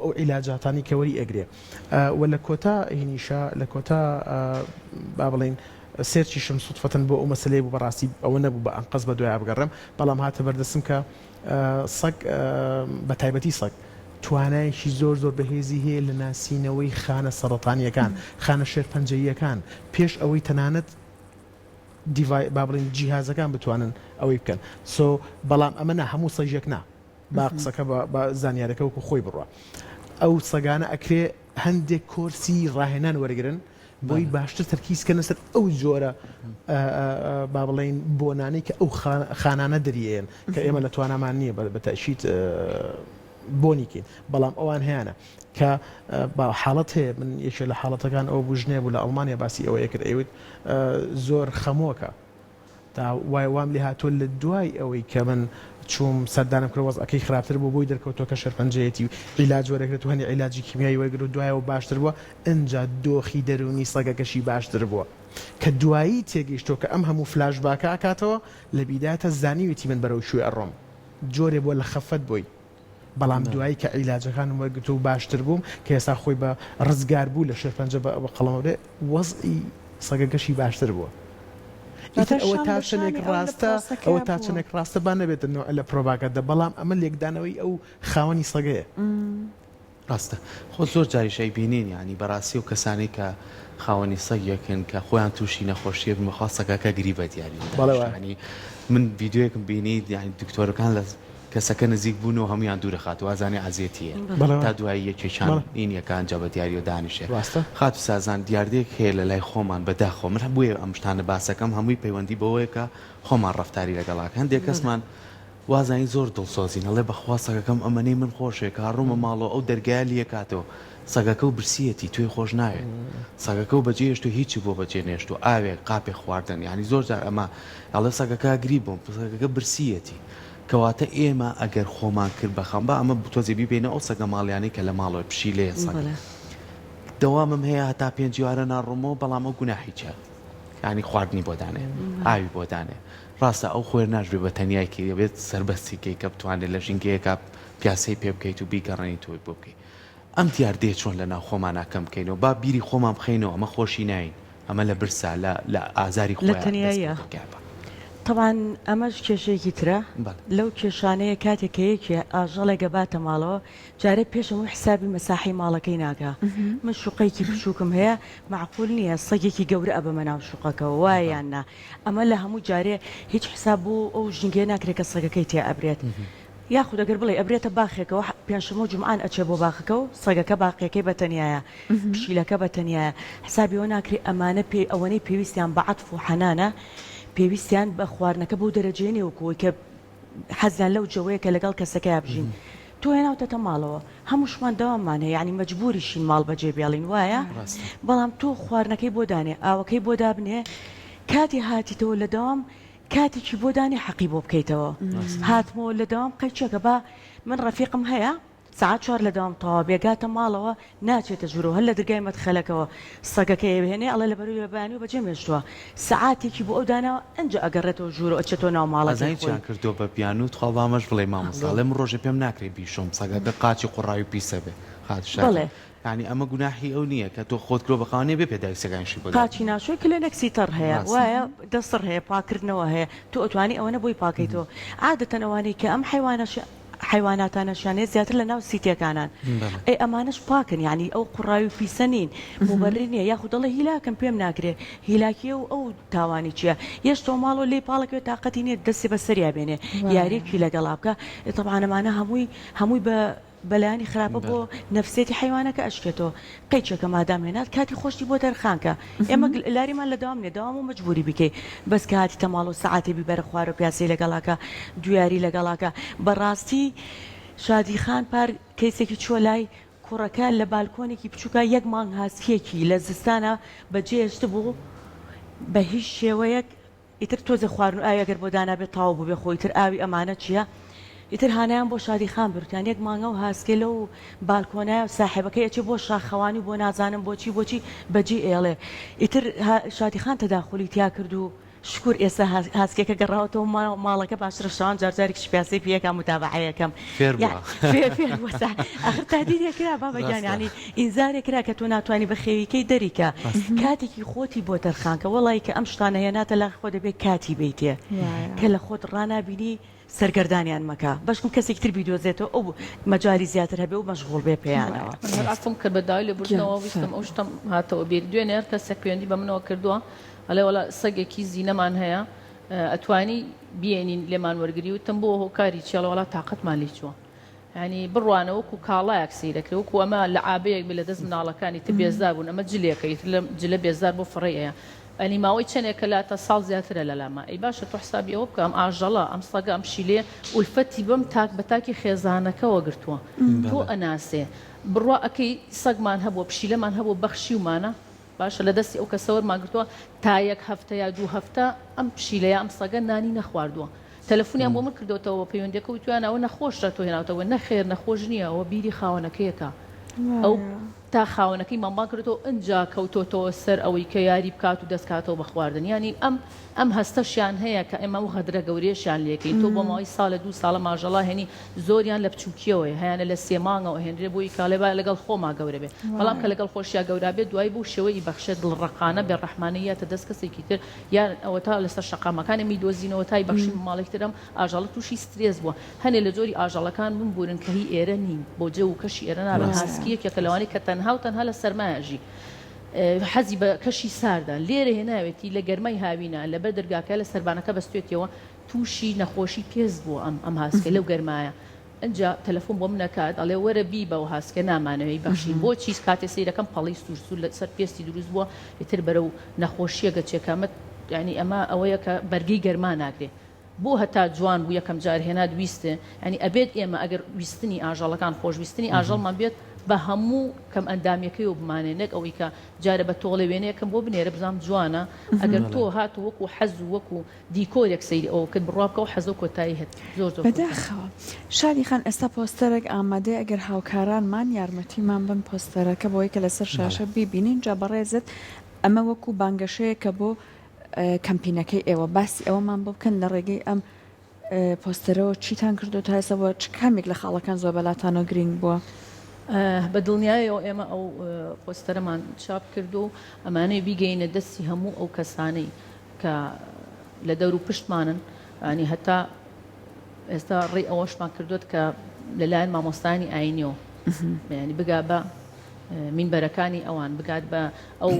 ئەو عیلاجاتانی کەوەری ئەگرێ و لە کۆتا هینیشە لە کۆتا با بڵێن سێرچیشم سوودفەتەن بۆ ئەو مەسلەی بوو بەڕاستی ئەوە نەبوو بە ئەنقەز بە دوای بگەڕم بەڵام هاتە بەردەسم کە سەگ بە تایبەتی سەگ توانایشی زۆر بەهێزی هەیە لە ناسینەوەی خانە سەرەتانیەکان خانە شێرپەنجەییەکان پێش ئەوەی تەنانەت با بڵێن جیهازەکان بتوانن ئەوەی بکەن بەڵام ئەمە هەموو سەژێک نا با قسەکە بە زانیارەکە وەکو خۆی بڕوە ئەو سەگانە ئەکرێ هەندێک کۆرسی ڕاهێنان وەرگرن بۆی باشتر تەرکیزکەنە سەر ئەو جۆرە با بڵێن بۆنانەی کە ئەو خانانە دەریێن کە ئێمە لە توانامان نییە بە تەشیت بۆنیکەین بەڵام ئەوان هەیەە کە حاڵەت هەیە من یەکێ لە حاڵەتەکان ئەو بژنێ بوو لە ئەڵمانیا باسی ئەوەیە کرد ئەوێت زۆر خەمۆکە تا وای وام لێ هاتووە لە دوای ئەوەی کە من چوم سەردانم کرد وەزعەکەی خراپتر بوو بۆی دەرکەوتەوە کە شێرپەنجەیەتی عیلاج وەرەگرێت و هەنی عیلاجی کیمیایی وەرگرت و دوایەوە باشتر بووە ئەنجا دۆخی دەرونی سەگەکەشی باشتر بووە کە دوایی تێگەیشتەوە کە ئەم هەموو فلاش باکە ئاکاتەوە لە بیدایەتە زانیوێتی من بەرەو شوێ ئەڕۆم جۆرێ بۆ لە خەفەت بووی بەڵام دوایی کە عیلاجەکانم وەرگرت و باشتر بووم کە ئێستا خۆی بە ڕزگار بوو لە شێرپەنجە بە قەڵەمەوەێ وەزئی سەگەکەشی باشتر بووە ئەوە تا چنێک ڕاستە ئەوە تا چنێک ڕاستە با نەبێت لە پرۆڤاگەتدا بەڵام ئەمە لێکدانەوەی ئەو خاوەنی سەگەیە ڕاستە خۆ زۆر جاریشەی بینین ینی بەڕاستی و کەسانی کە خاوەنی سەگیەکەن کە خۆیان تووشی نەخۆشیە بمەخوا سەگەکە گریبە دیاری من ڤیددیوەکم بینید یعنی دکتۆرەکان لە کەسەکە نزیک بوون و هەمویان دوورە خات وازانێ عزیەتیە تا دوایی یەکێکان ئینیەکان جا بە دیاری و دانیشێ خات و سازان دیاردێک هەیە لە لای خۆمان بەداخۆ من بووە ئەم شتانە باسەکەم هەمووی پەیوەندی بەوەیە کە خۆمان ڕەفتاری لەگەڵاک هەندێک کەسمان وازانی زۆر دڵسۆزین هەڵێ بەخوا سەگەکەم ئەمەنەی من خۆشێک هاڕوومە ماڵەوە ئەو دەرگایە لێکاتەوە سەگەکە و برسیەتی توێ خۆش ناوێت سەگەکە و بەجێشت و هیچی بۆ بەجێنێشت و ئاوێک قاپێک خواردن ینی زۆر جار ئەمە ئەڵێ سەگەکە گری بووم سەگەکە برسیەتی کەواتە ئێمە ئەگەر خۆمان کرد بەخەم بە ئەمە تۆزێبی بینە ئەو سەگە ماڵیانی کە لە ماڵەوە پشی لێ سەگ دەوامم هەیە هەتا 5 وارە ناڕۆمەوە بەڵام ئەو گوناحی چە ینی خواردنی بۆ دانێ ئاوی بۆ دانێ ڕاستە ئەو خۆر ناژبێ بە تەنیایکی دەبێت سربەستیکەی کە بتوانێت لە ژینگەیەکە پیاسەی پێ بکەیت و بیگەڕێنی تۆی بۆ بکەیت ئەم دیاردێ چۆن لە ناو خۆمان ناکەم بکەینەوە با بیری خۆمان بخەینەوە ئەمە خۆشی ناین ئەمە لە برسا لە ئازاری خۆ لە تەنیاییە طبعاً ئەمەش کێشەیەکی ترە لەو کێشانەیە کاتێک یەکی ئاژەڵێک گەباتە ماڵەوە جارێ پێشەوە حسابی مەساحی ماڵەکەی ناکە من شوقەیەکی بچووکم هەیە معقول نییە سەگێکی گەورە ئەبەمە ناو شوقەکەەوە وایان نا ئەمە لە هەموو جارێ هیچ حساب بوو ئەو ژینگێ ناکرێت کە سەگەکەی تێ ئەبرێت یاخود ئەگەر بڵێ ئەبرێتە باخێکەوە پێنجشەمە و جمعان ئەچێ بۆ باخەکە و سەگەکە باقیەکەی بەتەنایە پشیلەکە بەتەنایە حسابیەوە ناکرێ ئەمانە ئەوەنەی پێویستیان بە عەتف و حەنانە پێویستیان بە خواردنەکە بۆ دەرەجێنێ وکەوەی کە حەزیان لەو جەوەیە کە لەگەڵ کەسەکە بژین تۆ هێناوتەتە ماڵەوە هەمووشمان داوامان هەیە یعنی مەجبوریشین ماڵ بەجێ بێڵین وایە بەڵام تۆ خواردنەکەی بۆ دانێ ئاوەکەی بۆ دابنێ کاتی هاتیتەوە لە داوام کاتێکی بۆ دانی حەقی بۆ بکەیتەوە هاتمەوە لە داوام قەیچێکە بە من ڕەفیقم هەیە ساعت 4 لە داوام تەوا بێگاتە ماڵەوە ناچێتە ژوورەوە هەر لە دەرگای مەدخەلەکەوە سەگەکەی بهێنێ ئەڵێ لە بەروی بەبیانی و بەجێ مێشتووە سعاتێکی بۆ ئەو داناوە ئەنج ئەگەڕێتەوە ژوورەوە ئەچێتۆ ناو ماڵەکەی چیان کردو بە پیان و تخوا بامەش بڵێ مامۆستا لەم ڕۆژە پێم ناکرێت بیشۆم سەگەکە قاچی قوڕاوی پیسە بێ بڵێ ینی ئەمە گوناحی ئەو نییە کە تۆ خۆت کرۆ بەخانێ بێ پێدای سەگانشی بۆ قاچی ناشۆی کە لە نەکسی تەڕ هەیە وایە دەسڕ هەیە پاکردنەوە هەیە تۆ ئەتوانی ئەوەنە بۆی پاکەیتەوە عادەتەن ئەوانەی کە ئەم حیواناتانەشانێت زیاتر لە ناو سیتێکانان ئەی ئەمانش پاکن یعنی ئەو قوڕاوی پیسە نین موبەری نییە یاخود دەڵێ هیلاکەم پێم ناکرێت هیلاکیە و ئەو تاوانی چییە یەشتۆ ماڵۆ لێ پاڵەکەوێت تااقەتی نیێت دەستی بە سەریا بێنێ یاریێکی لەگەڵا بکە تەبعانەمانە هەمووی بە بەلایانی خراپە بۆ نەفسێتی حیوانەکە ئەشکێتەوە قەیچەکە مادام هێنات کاتی خۆشتی بۆ دەرخانکە ئێمە لاریمان لە داوام نێ داوام و مەجبوری بکەی بەس کە هاتی تەماڵ و سەعاتی بیبەرە خوار و پیاسی لەگەڵاکە دویاری لەگەڵاکە بەڕاستی شادی خان پار کەیسێکی چۆ لای کوڕەکە لە بالکۆنێکی بچووکە یەک مانگ هاسکێکی لە زستانە بەجێهێشت بوو بە هیچ شێوەیەک ئیتر تۆزە خواردن ئاگەر بۆ دانابێت تاو بوو بێ خۆی تر ئاوی ئەمانە چییە؟ ئیتر هانیان بۆ شادی خان بروتیان یەک مانگە و هاسکێ لەو بالکۆنە ساحێبەکەی ئەچێ بۆ شاخەوانی و بۆ نازانم بۆچی بەجێ ئێڵێ ئیتر شادی خان تەداخلی تیا کرد و شکر ئێستا هاسکێکە گەڕاوەتەوە ماڵەکە باشترە شان جارجارێکی پیاسی پێەکەم متابعەکەم ئەخر تادیدێکرا بابەگیان ینی ئینزارێک کرا کە تۆ ناتوانانی بە خێویکەی دەریکە کاتێکی خۆتی بۆ دەرخانکە وەڵی کە ئەم شتانە هێناتە لا خۆ دەبێت کاتی بیتێ کە لە خۆت ڕنابینی سەرگەردانیان مەکە بەشکم کەسێک تر بیدۆزێتەوە ئەو مەجای زیاتر هەبێ و مەشغوڵ بێ پێیانەوە ئەفم کرد بەداوای لە بردنەوە ویستم ئەو شتم هاتەوە بێت دوێنێ هەر کەسێک پەیوەندی بە منەوە کردووە ئەڵێ وەڵا سەگێکی زینەمان هەیە ئەتوانی بێنین لێمان وەرگری وتم بۆ هۆکاری چێڵە وڵا تااقەتمان لێ چووە ینی بڕوانە وەکو کاڵایەک سیرەکرێ وەکو ئەمە لە ئابەیەک بێ لە دەست مناڵەکانی تر بێزدار بوون ئەمە جلێکەیت لە جلە بێزدار بۆ فڕێەیە ئەنی ماوەی چەندێکە لاتە ساڵ زیاترە لە لاما ئەی باشە تۆ حسابی ئەوە بکە ئەم ئاژەڵە ئەم سەگە ئەم شیلێ ئولفەتی بەم تاک بە تاکی خێزانەکەەوە گرتووە تۆ ئەناسێ بڕوا ئەەکەی سەگمان هەبووە پشیلەمان هەبوو بەخشی ومانە باشە لە دەستی ئەو کەسەوەرمان گرتووە تا یەک هەفتە یا دوو هەفتە ئەم پشیلەیە ئەم سەگە نانی نەخواردووە تەلەفۆنیان بۆ من کردوتەوە پەیوەندەکە وتویان ئەوە نەخۆشە تۆ هێناوتەوە نەخێر نەخۆش نییە ئەوە بیری خاوەنەکەیەکە ئەو تا خاوەنەکەی مامبان کردەوە ئەجا کەوتۆتەوە سەر ئەوەی کە یاری بکات و دەستکاتەوە بە خواردن ینی ئەم هەستەشیان هەیە کە ئێمە و هەدرە گەورێشیان لێکەین تۆ بۆ ماوەی ساڵە دوو ساڵە ماژەڵا هێنی زۆریان لە بچووکیەوەی هەیەە لە سێمانگەوە هێنرێ بۆی کاڵێبا لەگەڵ خۆما گەورە بێ بەڵام کە لەگەڵ خۆشییا گەورا بێت دوای بۆ شێوەی بەخشێت دڵڕقانە بێ ڕەحمانەیەتە دەست کەسێکی تر یان ئەوە تا لەسەر شەقامەکانی میدۆزینەوە تای بەخشی ماڵێکترم ئاژاڵە تووشی سترێس بووە هەنێ لە جۆری ئاژاڵەکان بمبورن کە هی ئێرە نین بۆ جێ و کەشی ئێرە نابێ هاسکیەکە کە لەوانی کە تەنها و تەنها لە سەرمایەژی حەزی بە کەشی ساردا لێرە هێناوێتی لە گەرمای هاوینە لەبەر دەرگاکە لە سەربانەکە بەستێتەوە تووشی نەخۆشی پێز بووە ئەم هاسکە لەو گەرمایە ئەجا تەلەفۆن بۆ منەکات ئەڵێ وەرە بی بە و هاسکە نامانەوەی بەخشین بۆ چیز کاتێ سیرەکەم پەڵی سوورسور لە سەر پێستی دروست بووە ئیتر بەرە و نەخۆشیە گەچێکەمەت ینی ئەمە ئەوەیە کە بەرگی گەرما ناگرێت بۆ هەتا جوان بوو یەکەم جار هێنا ویستێ ینی ئەبێت ئێمە ئەگەر ویستنی ئاژەڵەکان خۆشویستنی ئاژەڵمان بێت بە هەموو کەم ئەندامەکەی و بمانێنێک ئەوەی کە جارە بە تۆڵە وێنەیەکەم بۆ بنێرە بزانام جوانە ئەگەر تۆ هات وەکو حەز و وەکو دیکۆرێک سەیری ئەوە کرد بڕابکە و حەز و کۆتایی هەت زۆر بەداخەوە شادی خان ئێستا پۆستەرێک ئامادەی ئەگەر هاوکارانمان یارمەتیمان بن پۆستەرەکە بۆی کە لەسەر شاشە بیبینین جا بەڕێزت ئەمە وەکو بانگەشەیە کە بۆ کەمپینەکەی ئێوە باسی ئەوەمان بۆ بکەن لە ڕێگەی ئەم پۆستەرەوە چیتان کردو تا ئێستا بۆ چ کامێک لە خاڵەکان زۆر بەلاتانە گرنگ بووە بە دڵنیایەوە ئێمە ئەو پۆستەرەمان چاپ کرد و ئەمانەی بیگەینە دەستی هەموو ئەو کەسانەی کە لە دەور و پشتمانن ینی هەتا ئێستا ڕێ ئەوەشمان کردوت کە لەلایەن مامۆستانی ئاینیەوە ینی بگا بە مینبەرەکانی ئەوان بگات بە ئەو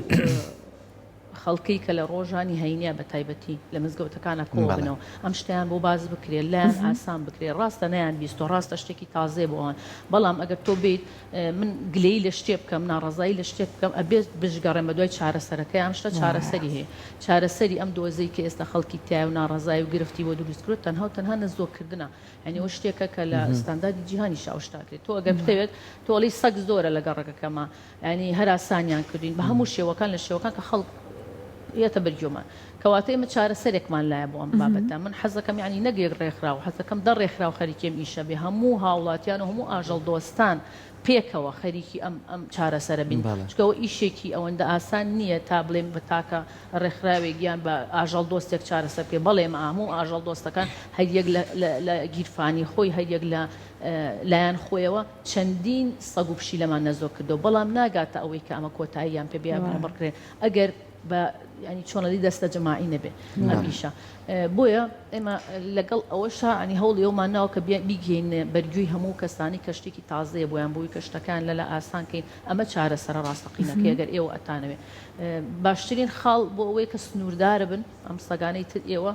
خەڵکی کە لە ڕۆژانی هەینە بە تایبەتی لە مزگەوتەکانە کۆبنەوە ئەم شتیان بۆ باز بکرێت لایەن ئاسان بکرێت ڕاستە نەیان بیست و ڕاستە شتێکی تازێ بۆوان بەڵام ئەگەر تۆ بیت من گلەی لە شتێ بکەم ناڕزایی لە شتێک بکەم ئەبێت بژگەڕێم بە دوای چارەسەرەکەی ئەم شتە چارەسەری هەیە چارەسەری ئەم دۆزەی کە ئێستا خەڵکی تای و ناڕزایی و گرفتی بۆ دروست کرد تەنها نەزۆکردنە ینی ئەو شتێکە کە لە ستانداردی جیهانی شاوشتاکرێت تۆ ئەگەر بتەوێت تۆڵی سەگ زۆرە لەگەڵ ڕێگەکەمە ینی هەر ئاسانیان کردین بە هەموو شێوەکان لە شێوەکان کە خەڵک یەتە بەرجۆمان کەواتە ئمە چارەسەرێکمان لایە بۆ ئەم بابەتە من حەزەکەم ینی نەگەیەک ڕێکخراو حەزەکەم دە ڕێکخراو خەریکێم ئیشە بێ هەموو هاوڵاتیان و هەموو ئاژەڵ دۆستان پێکەوە خەریکی ئەم چارەسەرە بین چکەوە ئیشێکی ئەوەندە ئاسان نییە تا بڵێم بە تاکە ڕێکخراوێک گیان بە ئاژەڵ دۆستێک چارەسەر پێ بەڵێم هەموو ئاژەڵ دۆستەکان هەریەک لە گیرفانی خۆی هەریەک لە لایەن خۆیەوە چەندین سەگ و پشی لەمان نەزۆ کردو بەڵام ناگاتە ئەوەی کە ئەمە کۆتاییان پێ بڕکرێن ئەگەر بە ینی چۆنەلی دەستە جەماعی نەبێ ئەمیشە بۆیە ئێمە لەگەڵ ئەوەشە ئەنی هەوڵی ئەومان ناوە کە بیگەین بەرگووی هەموو کەسانی کە شتێکی تازەیە بۆیان بووی کە شتەکان لە ئاسانکەین ئەمە چارەسەرە ڕاستەقینەکە ئەگەر ئێوە ئەتانەوێ باشترین خاڵ بۆ ئەوەی کە سنووردارە بن ئەم سەگانەی تر ئێوە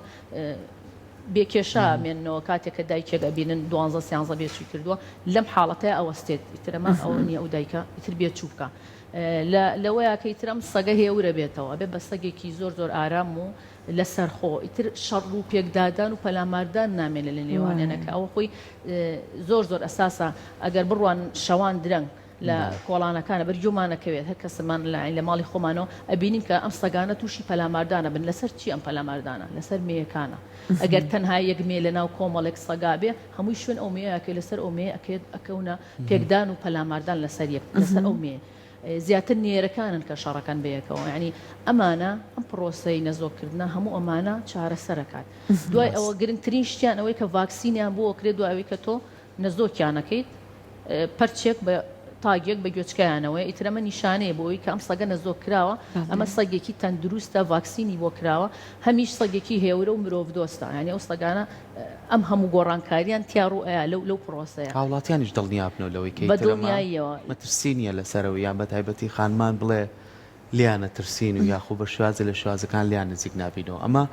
بێکێشا مێنەوە کاتێککە دایکێک ئەبینن 12 بێچوی کردووە لەم حاڵەتەیە ئەوەستێت ئیترەمە ئەوە نییە ئەو دایکە ئیتر بێت چوو بکە لەوەیە کە ئیترم سەگە هێورە بێتەوە ئەبێ بە سەگێکی زۆر ئارام و لەسەر خۆ ئیتر شەڕ و پێکدادان و پەلاماردان نامێنە لە نێوانێنەکە ئەوە خۆی زۆر ئەساسە ئەگەر بڕوان شەوان درەنگ لە کۆڵانەکانە بەرگومانەکەوێت هەر کەسمان لە ماڵی خۆمانەوە ئەبینین کە ئەم سەگانە تووشی پەلاماردانە بن لەسەر چی ئەم پەلاماردانە لەسەر مێیەکانە ئەگەر تەنها یەک مێ لە ناو کۆمەڵێک سەگا بێ هەمووی شوێن ئەو مێیەکە لەسەر ئەو مێ ئەکەونە پێکدان و پەلاماردان لەسەر ئەو مێ زیاتر نێرەکانن کە شەڕەکان بەیەکەوە ینی ئەمانە ئەم پرۆسەی نەزۆکردنە هەموو ئەمانە چارەسەرەکات دوای ئەوە گرنگترین شتیان ئەوەی کە ڤاکسینیان بۆ کرێت دوایەوەی کە تۆ نەزۆکیانەکەیت پەرچێک بە تاگێک بە گوێچکیانەوە ئیترەمە نیشانەیە بۆی کە ئەم سەگە نەزۆ کراوە ئەمە سەگێکی تەندروستە ڤاکسینی بۆ کراوە هەمیش سەگێکی هێورە و مرۆڤ دۆستە ینی ئەو سەگانە ئەم هەموو گۆڕانکاریان تیاڕ ئەیە لەو پرۆسەیە هاوڵاتیانیش دڵنیابنەوە لەوەی کە بەدڵنیاییەوە مەترسینیە لەسەرەوە یان بە تایبەتی خانمان بڵێ لیانە ترسین و یاخوو بە شوازە لە شوازەکان لیان نزیک نابینەوە ئەمە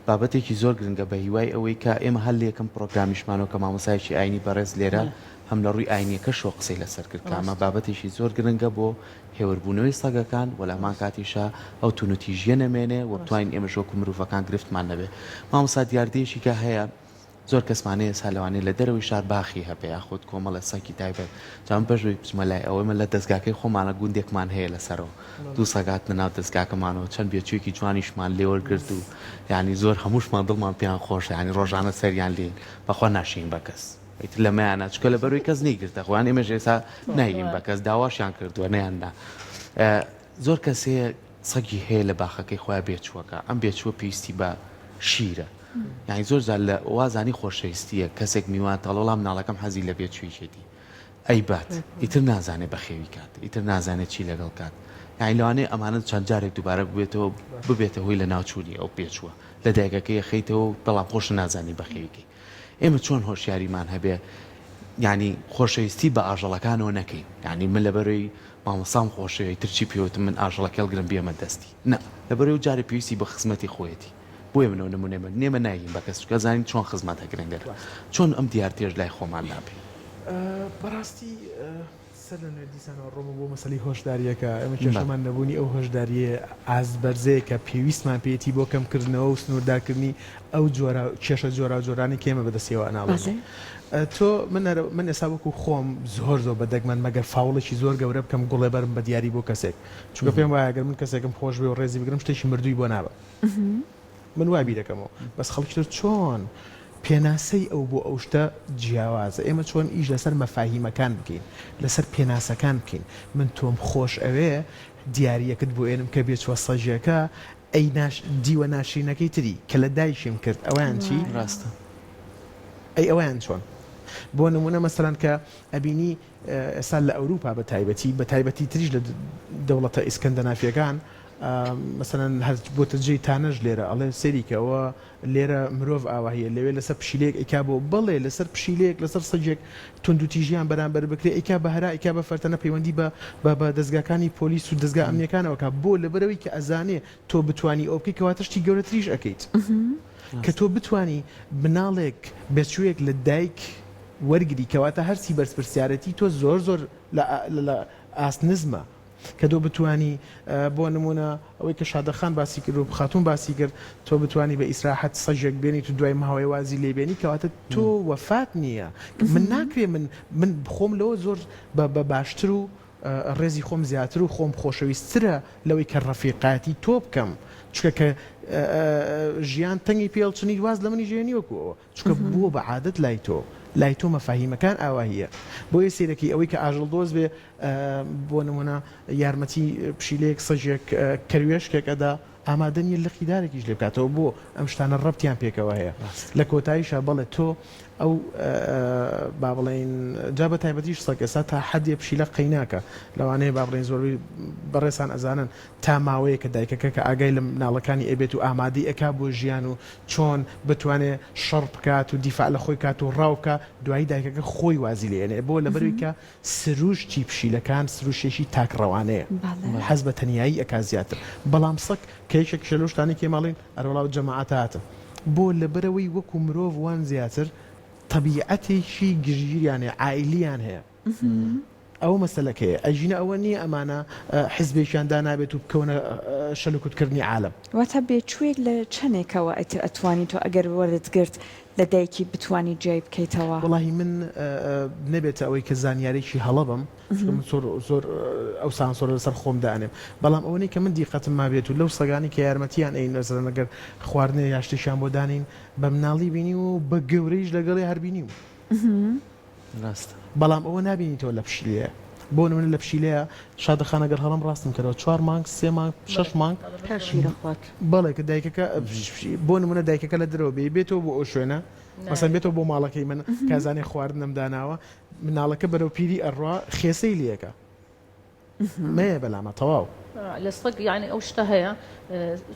بابەتێکی زۆر گرنگە بە هیوای ئەوەی کە ئێمە هەل یەکەم پرۆگرامیشمانەوە کە مامۆسایکی ئاینی بەڕێز لێرە هەم لە ڕووی ئاینیەکە شۆ قسەی لەسەر کرد کە ئەمە بابەتێکی زۆر گرنگە بۆ هێوربوونەوەی سەگەکان وەلامان کاتیشە ئەو تونوتیژیە نەمێنێ و بتوانین ئێمە شۆک و مرۆڤەکان گرفتمان نەبێ مامۆستا دیاردەیەکی کە هەیە زۆر کەسمانەیە سالەوانەیە لە دەرەوەی شار باخی هەبێ یاخود کۆمەڵە سەگی تایبەت جام بەژوی بچمە لای ئەوەمە لە دەستگاکەی خۆمانە گوندێکمان هەیە لەسەرەوە دوو سەگات لەناو دەستگاکەمانەوە چەند بێچوویەکی جوانیشمان لێوەرگرت و ینی زۆر هەمووشمان دڵمان پێیان خۆشە ینی ڕۆژانە سەریان لێن بەخوا ناشین بە کەس ئیتر لەمەیانە چکە لە بەروی کەس نیگرتە خۆیان ئێمەش ئێستا ناگین بە کەس داواشیان کردووە نەیاندا زۆر کەسەیە سەگی هەیە لە باخەکەی خۆیان بێچووەکە ئەم بێچووە پێویستی بە شیرە یعنی زۆر جار لە وازانی خۆشەویستیە کەسێک میوان تەڵۆڵام مناڵەکەم حەزی لە بێچوویشێتی ئەی بات ئیتر نازانێت بەخێوی کات ئیتر نازانێت چی لەگەڵ کات یعنی لەوانەیە ئەمانە چەند جارێک دووبارە ببێتە هۆی لە ناوچوونی ئەو پێچووە لە دایگەکەی خەیتەوە بەڵام خۆش نازانی بەخێویکەی ئێمە چۆن هۆشیاریمان هەبێ ینی خۆشەویستی بە ئاژەڵەکانەوە نەکەین ینی من لەبەرەوەی مامۆسام خۆشەوی ترچی پێوتم من ئاژەڵەکەڵ گرم بێمە دەستی نە لەبەرەوەی جارێ پێویستی بە خزمەتی خۆیەتی بۆیە منەوە نمونێمە نێمە ناگین بە کەس چکە زانین چۆن خزمەتە گرنگەرە چۆن ئەم دیارتێژ لای خۆمان نابێ بەڕاستی سەر لە نوێ دیسانەوە ڕۆمە بۆ مەسەلی هۆشداریەکە ئەمە کێشەمان نەبوونی ئەو هۆشداریە ئازبەرزەیە کە پێویستمان پێێتی بۆ کەمکردنەوە و سنووردارکردنی ئەو کێشە جۆرانی کێمە بەدەستیەوە ناڵێ تۆ من ئێستا وەکو خۆم زۆر بەدەگمەن مەگەر فاوڵێکی زۆر گەورە بکەم گوڵێ بەرم بە دیاری بۆ کەسێک چونکە پێم وایە ئەگەر من کەسێکم خۆش بێ و ڕێزی بگرم شتێکی مردووی بۆ نابە من وای بیرەکەمەوە بەس خەڵکی چۆن پێناسەی ئەو بۆ ئەو شتە جیاوازە ئێمە چۆن ئیش لەسەر مەفاهیمەکان بکەین لەسەر پێناسەکان بکەین من تۆم خۆش ئەوێ دیاریەکەت بۆ ئێنم کە بێت سەژەکە ئەی دیوە ناشرینەکەی تری کە لە دایشیم کرد ئەویان چی ڕاستە ئەی ئەویان چۆن بۆ نمونە مەسەرەن کە ئەبینی ئێستا لە ئەوروپا بە تایبەتی تریش لە دەوڵەتە ئیسکەندەنافیەکان مەسەرەن هەر بۆتە جێی تانەژ لێرە ئەڵێ سەریکەوە لێرە مرۆڤ ئاواهەیە لەوێ لەسەر پشیلێک ئەیکا بۆ بڵێ لەسەر پشیلێک لەسەر سەجێک توندوتیژیان بەرامبەر بکرێ ئەیکا بە هەرا ئەیکا بە فەرتەنە پەیوەندی بە دەستگاکانی پۆلیس و دەستگا ئەمنیەکانەوەکە بۆ لەبەرەوەی کە ئەزانێ تۆ بتانی ئەو بکەی کەواتە شتی گەورەتریش ئەەکەیت کە تۆ بتانی بناڵێک بێچوویەک لە دایک وەرگری کەواتە هەرسی بەرزپرسیارەتی تۆ زۆر لە ئاسنزمە کە تۆ بتانی بۆ نمونە ئەوەی کە شادەخان باسی کرد و خاتون باسی کرد تۆ بتانی بە ئیسراحەت سەژێک بێنی تو دوای ماوەی وازی لێبێنی کەواتە تۆ وەفات نییە من ناکرێ من بخۆم لەوە زۆر بە باشتر و ڕێزی خۆم زیاتر و خۆم خۆشەویسترە لەوەی کە ڕەفیقاتی تۆ بکەم چکە کە ژیان تەنگی پێڵچنی واز لە منی ژێنی وەکوەوە چکە بووە بە عادەت لای تۆ مەفاهیمەکان ئاواهیە بۆیە سیرەکی ئەوەی کە ئاژەڵ دۆز بێ بۆ نمونە یارمەتی پشیلەیەک سەژێک کەروێشکێک ئەدا ئامادەنیە لە خیدارێکیش لێ بکاتەوە بۆ ئەم شتانە ڕەبتیان پێکەوە هەیە لە کۆتاییشە بەڵێ تۆ ئەو با بڵێن جا بە تایبەتیش سەکەسا تا حەدێ پشیلە قەیناکە لەوانەیە با بڵێن زۆربەی بەڕێسان ئەزانن تا ماوەیە کە دایکەکە کە ئاگای لە مناڵەکانی ئەبێت و ئامادەی ئەکا بۆ ژیان و چۆن بتوانێت شەڕ بکات و دیفاع لە خۆی کات و ڕاوکە دوایی دایکەکە خۆی وازی لێنێ بۆ لەبەروی کە سروشتی پشیلەکان سروشێکی تاکڕەوانەیە حەز بە تەنیایی ئەکا زیاتر بەڵام سەک کەیشێک شەلوشتانی کێماڵین ئەرەوڵاو جەماعەت هاتن بۆ لەبەرەوەی وەکو مرۆڤ وان زیاتر طبیعەتێکی گژیریانێ عائیلیان هەیە ئەو مەسەلەکەیە ئەژینە ئەوە نییە ئەمانە حیزبێکیاندا نابێت و بکەونە شەلوکوتکردنی عالم واتە بێچوێک لە چەندێکەوە ئەتر ئەتوانی تۆ ئەگەر وەرتگرت لە دایکی بتانی جێ بکەیتەوە وڵی من نەبێتە ئەوەی کە زانیارێکی هەڵە بم زۆر ئەو سانسۆر لەسەر خۆم دانێم بەڵام ئەوەی کە من دیقەتم ما بێت و لەو سەگانی کە یارمەتیان ئەین لەسەر نەگەر خواردنێ یاشتیشان بۆ دانین بە مناڵی بینی و بە گەورەیش لەگەڵی هەربینی و ڕاستە بەڵام ئەوە نبینیتەوە لە پشیلەیە بۆ نمونە لە پشیلەیە شادەخانەگەر هەڵم ڕاستم کردەوە 4 مانگ 3 مانگ 6 مانگ بەڵێ کە دایکەکە بۆ نمونە دایکەکە لە درەوە بێتەوە بۆ ئەو شوێنە مەسەن بێتەوە بۆ ماڵەکەی من کازانێ خواردنم داناوە مناڵەکە بەرەو پیری ئەڕوا خێسەی لەکە مەیە بەلامە تەواو لە سەگ یعنی ئەو شتە هەیە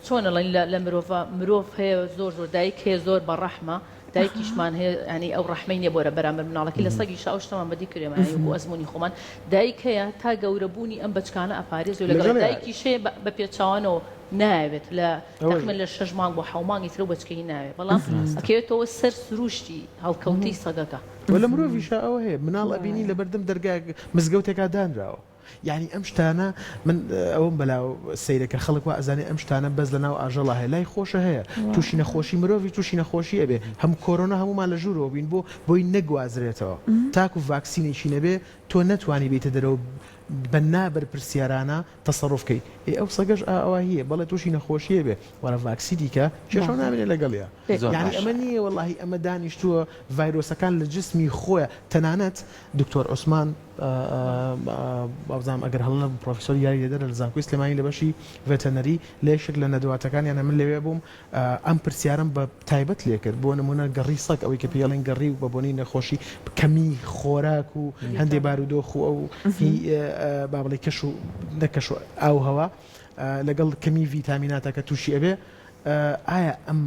چۆنە لە مرۆڤ هەیە زۆر دایک هەیە زۆر بە ڕەحمە دایکیشمان هەیە ینی ئەو ڕەحمەی نیە بۆرە بەرامبەر مناڵەکەی لە سەگیش ئەو شتەمان بەدی کردێمانی بۆ ئەزمموی خۆمان دایک هەیە تا گەورەبوونی ئەم بچکانە ئەپارێز و لەگەڵ دایکیش هەیە بە پێچاوانەوە ناوێت لە تقریبا لە 6 مانگ بۆ 7 مانگی ترە بچکەی ناوێت بەڵام ئەکەوێتەوە سەر سروشتی هەڵکەوتی سەگەکە لە مرۆڤیشە ئەوە هەیە مناڵ ئەبینی لە بەردەم دەرگای مزگەوتێکا دانراوە یعنی ئەم شتانە من ئەوم بەلاو سیرەکە خەڵک وا ئەزانێ ئەم شتانە بەس لە ناو ئاژەڵە هەیە لای خۆشە هەیە تووشی نەخۆشی مرۆڤی تووشی نەخۆشی ئەبێ هەم کۆرۆنا هەمومان لە ژوورەوە بین بۆی نەگوازرێتەوە تاکو ڤاکسینێکی نەبێ تۆ نەتوانی بێتە دەرەوە بەنابەر پرسیارانە تەسەڕفکەی ئەو سەگەش ئەوە هەیە بەڵێ تووشی نەخۆشیە بێ وەرە ڤاکسی دیکە کێشە نامێنێ لەگەڵیە یعنی ئەمە نییە وەڵاهی ئەمە دانیشتووە ڤایرۆسەکان لە جسمی خۆیە تەنانەت دکتۆر عوسمان بازام ئەگەر هەڵە پرۆفسۆر یاری لێدەرە لە زانکۆی سلێمانی لە بەشی ڤێتەنەری لێشێک لە نەدواتەکانیانە من لەوێ بووم ئەم پرسیارم بە تایبەت لێ کرد بۆ نمونە گەڕی سەگ ئەوەی کە پێڵین گەڕی و بە بۆنی نەخۆشی کەمی خۆراک و هەندێک بارودۆخ و ئەو با بڵێ کەش و نەکەش و ئاو هەوا لەگەڵ کەمی ڤیتامیناتەکە تووشی ئەبێ ئایا ئەم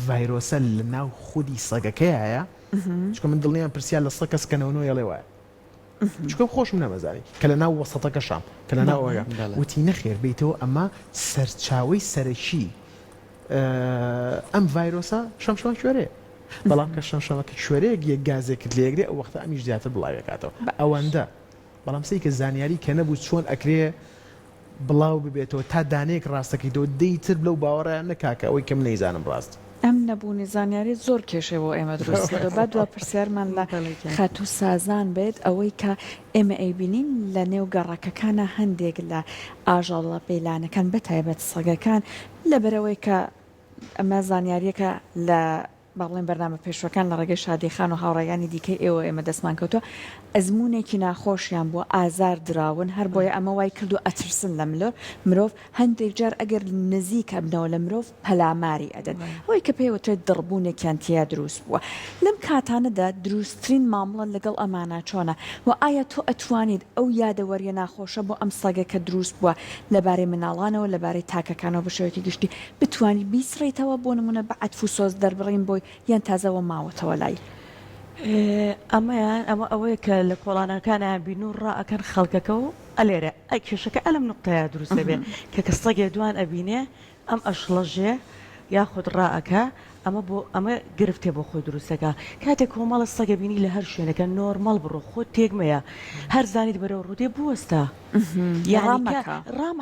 ڤایرۆسە لە ناو خودی سەگەکەیە چکە من دڵنیان پرسیار لە سەگ کەسکەنەوە یەڵێ وایە چکە خۆشم نەمەزانی کە لە ناو وەسەتەکە شام کە لە ناوەیە وتی نەخێر بیتەوە ئەمە سەرچاوی سەرەکی ئەم ڤایرۆسە شەمشەمە کوێرێ بەڵام کە شەمشەمەکە کوێرەیەک یەک گازێکت لێگرێ ئەو وەختە ئەمیش زیاتر بڵاوێکاتەوە ئەوەندە بەڵام سەیکە زانیاری کە نەبوو چۆن ئەکرێ بڵاو ببێتەوە تا دانەیەک ڕاستەکەیتەوە دەیتر لەو باوەڕیان نەکاکە ئەوەی کەم نەیزانم ڕاست ئەم نەبوونی زانیاری زۆر کێشەوە ئێمە دروست کرد بعد دو پرسیارمان لە خەتو سازان بێت ئەوەی کە ئێمە ئەیبینین لە نێو گەڕەکەکانە هەندێک لە ئاژەڵە پەیلانەکان بەتایبەت سەگەکان لەبەرەوەی کە ئەمە زانیاریەکە لە باڵێن بەرنامە پێشوەکان لە ڕێگەی شادیخان و هاوڕێیانی دیکەی ئێوە ئێمە دەستمان کەوتووە ئەزمونێکی ناخۆشیان بووە ئازار دراون هەر بۆیە ئەمە وای کردو ئەترسن لە مرۆڤ هەندێک جار ئەگەر نزیکە بنەوە لە مرۆڤ پەلاماری ئەدەن ئەوەی کە پێوەتێت دڕبوونێکیان تیا دروست بووە لەم کاتانەدا دروستترین مامڵە لەگەڵ ئەمانە چۆنە و ئایا تۆ ئەتوانیت ئەو یادەوەریە ناخۆشە بۆ ئەم سەگەکە دروست بووە لەبارەی مناڵانەوە لەبارەی تاکەکانەوە بە شێوەیەکی گشتی بتوانانی بیسڕیتەوە بۆ نمونە بە عەتف و سۆز دەربڕین بۆی یان تازەوە ماوەتەوە لای ئەمەیان ئەمە ئەوەیە کە لە کۆڵانەکانیان بین و ڕائەکەن خەڵکەکە و ئەلێرە ئەی کێشەکە ئەلم نقطەیە دروستە بێ کە کە سەگێ دوان ئەبینێ ئەم ئەشڵەژێ یاخود ڕائەکە ئەمە گرفتێ بۆ خۆی دروستەکە کاتێک کۆمەڵە سەگە بینی لە هەر شوێنەکە نۆرمەڵ بڕۆ خۆت تێگمەیە هەر زانیت بەرەو ڕوودێ بوەستە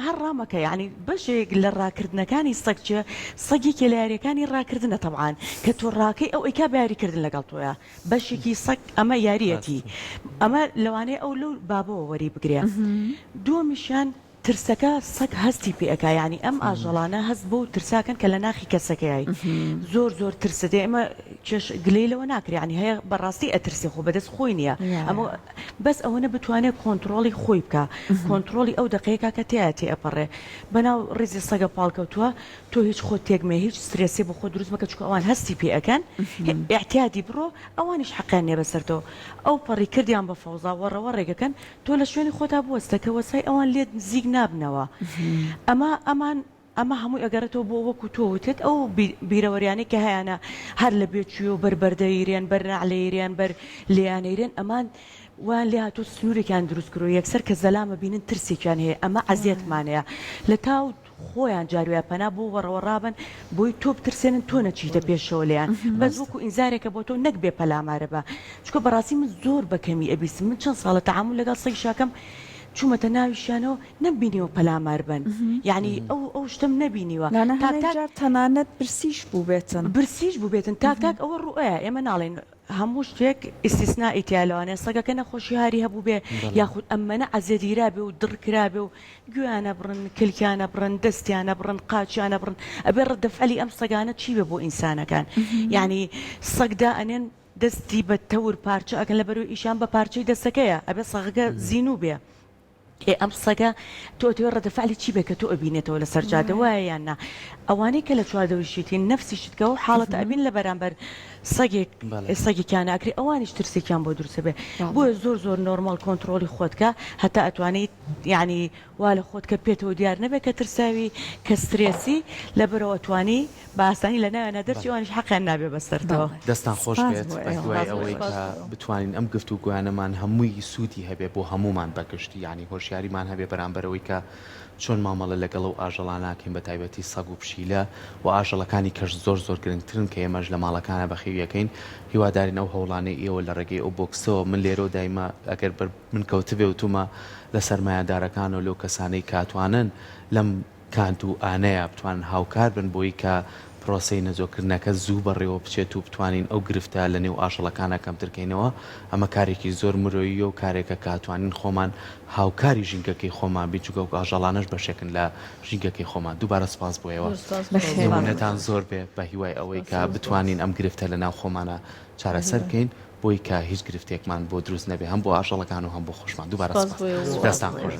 هەر ڕامەکە یعنی بەشێک لە ڕاکردنەکانی سەگچە سەگێکی لە یاریەکانی ڕاکردنە تەبعاان کە تۆ ڕاکەی ئەو ئەیکا بەیاریکردن لەگەڵ تۆیە بەشێکی سەگ ئەمە یاریەتی ئەمە لەوانەیە ئەو لەو بابەوە وەری بگرێ دووەمیشیان ترسەکە سەگ هەستی پێەکە ینی ئەم ئاژەڵانە هەست بۆ ترساکەن کە لە ناخی کەسەکەی زۆر ترسە دێ ئەمە گلەیلەوە ناکرێنی هەیە بەڕاستی ئەترسی خۆ بەدەست خۆی نییە ئەمە بەس ئەوەنە بتوانێت کۆنتترۆلی خۆی بکە کۆنتترۆلی ئەو دقەیەکە کە تایەتی ئەپەڕێ بەناو ڕێزی سەگە پاڵکەوتووە تۆ هیچ خۆ تێگمێ هیچ سترێسی بۆ خۆ دروست مەکە چکە ئەوان هەستی پێەکەن احتیادی بڕۆ ئەوانیش حەقیان نێ بەسەرتەوە ئەو پەڕی کردیان بە فەوزا وەڕەوە ڕێگەکەن تۆ لە شوێنی خۆتا بوەستەکە وەسای ئەوان لێت نزیک نابنەوە ئەمە هەمووی ئەگەرێتەوە بۆ وەکو تۆ وتێت ئەو بیرەوەریانی کە هەیەە هەر لە بێچوی و بەربەردەیرێن بەرنەعلەیرێن بەر لیانەیرێن ئەمان وان لێ هاتۆ سنوورێکیان دروست کرۆ یەکسەر کە زەلامە بینن ترسێکیان هەیە ئەمە عەزیەتمانەیە لە تاو خۆیان جارویە پەنا بۆ وەڕەوە ڕابن بۆی تۆ بترسێنن تۆ نەچیتە پێشەوە لێیان بەس وەکو ئینزارێکە بۆ تۆ نەک بێ پەلامارە بە چکە بەڕاستی من زۆر بەکەمی ئەبیستم من چەند ساڵە تەعامل لەگەڵ سەگی شاکەم چوومەتە ناویشیانەوە نەبینیوە پەلامار بن یعنی ئەو شتم نەبینیوە تەنانەت برسیش بوو بێتن تاک ئەوە ڕوئەیە ئێمە ناڵێن هەموو شتێک ئیسیسنا ئیتیالوانە سەگەکە نەخۆشی هاری هەبوو بێ یاخود ئەممەە عەزیێدیرا بێ و دڕکرابێ و گویانە بڕن کلکیانە بڕن دەستیانە بڕن قاچیانە بڕن ئەبێ ڕەدەفعەلی ئەم سەگانە چی بێ بۆ ئینسانەکان یعنی سەگدا ئەنێن دەستی بە تەور پارچە ئەکەن لە بەرەوەی ئیشان بە پارچەی دەستەکەیە ئەبێ سەگەکە زیینوو بێ ئەم سەگە تۆ ڕەدەفعلی چی بێ کە تۆ ئەبینێتەوە لە سەرجادە وایە یاننا ئەوانەی کە لە چواردەویشیتی نەفسیشتکە و حاڵەتە ئەبین لە بەرامبەر سەگێکیان ئاکری ئەوانیش ترسێکیان بۆ دروستە بێ بۆیە زۆر نۆرمال کۆنتترۆلی خۆتکە هەتا ئەتوانیت یعنی وا لە خۆت کە پێێتەوە دیار نەبێت کە ترساوی کە سترێسی لەبەرەوە توانی باسانی لە ناوێنە دەرچیوانیش حەقیان نابێ بەسەرتەوە دەستان خۆش بێت بەهوای ئەوەی کە بتوانین ئەم گفتوگویانەمان هەمووی سوودی هەبێ بۆ هەمومان بەگشتی ینی هۆشیاریمان هەبێ بەرامبەرەوەی کە چۆن مامەڵە لەگەڵ و ئاژەڵاناکەین بە تایبەتی سەگ و پشیلە و ئاژەڵەکانی کەش زۆر گرنگترن کە ئێمەش لە ماڵەکانە بەخێویەکەین هیوادارین ئەو هەوڵانەی ئێوە لە ڕێگەی ئەو بۆکسەوە من لێرە دایمە ئەگەر من کەوتبێ وتومە لە سەرمایهدارەکان و لەو کەسانەی کاتوانن لەم کانت و ئانەیە بتوانن هاوکار بن بۆی کە پرۆسەی نەجۆکردنەکە زوو بەڕێوە بچێت و بتوانین ئەو گرفتە لە نێو ئاژەڵەکانە کەمترکەینەوە ئەمە کارێکی زۆر مرۆیی و کارێکە کاتوانین خۆمان هاوکاری ژینگەکەی خۆمان بیچووکە و ئاژەڵانەش بەشێکن لە ژینگەکەی خۆمان دووبارە سپاس بۆیەوە نمونەتان زۆر بێ بە هیوای ئەوەی کە بتوانین ئەم گرفتە لە ناو خۆمانە چارەسەر بکەین بۆی کە هیچ گرفتێکمان بۆ دروست نەبێ هەم بۆ ئاژەڵەکان و هەم بۆ خۆشمان دووبارە دەستان خۆش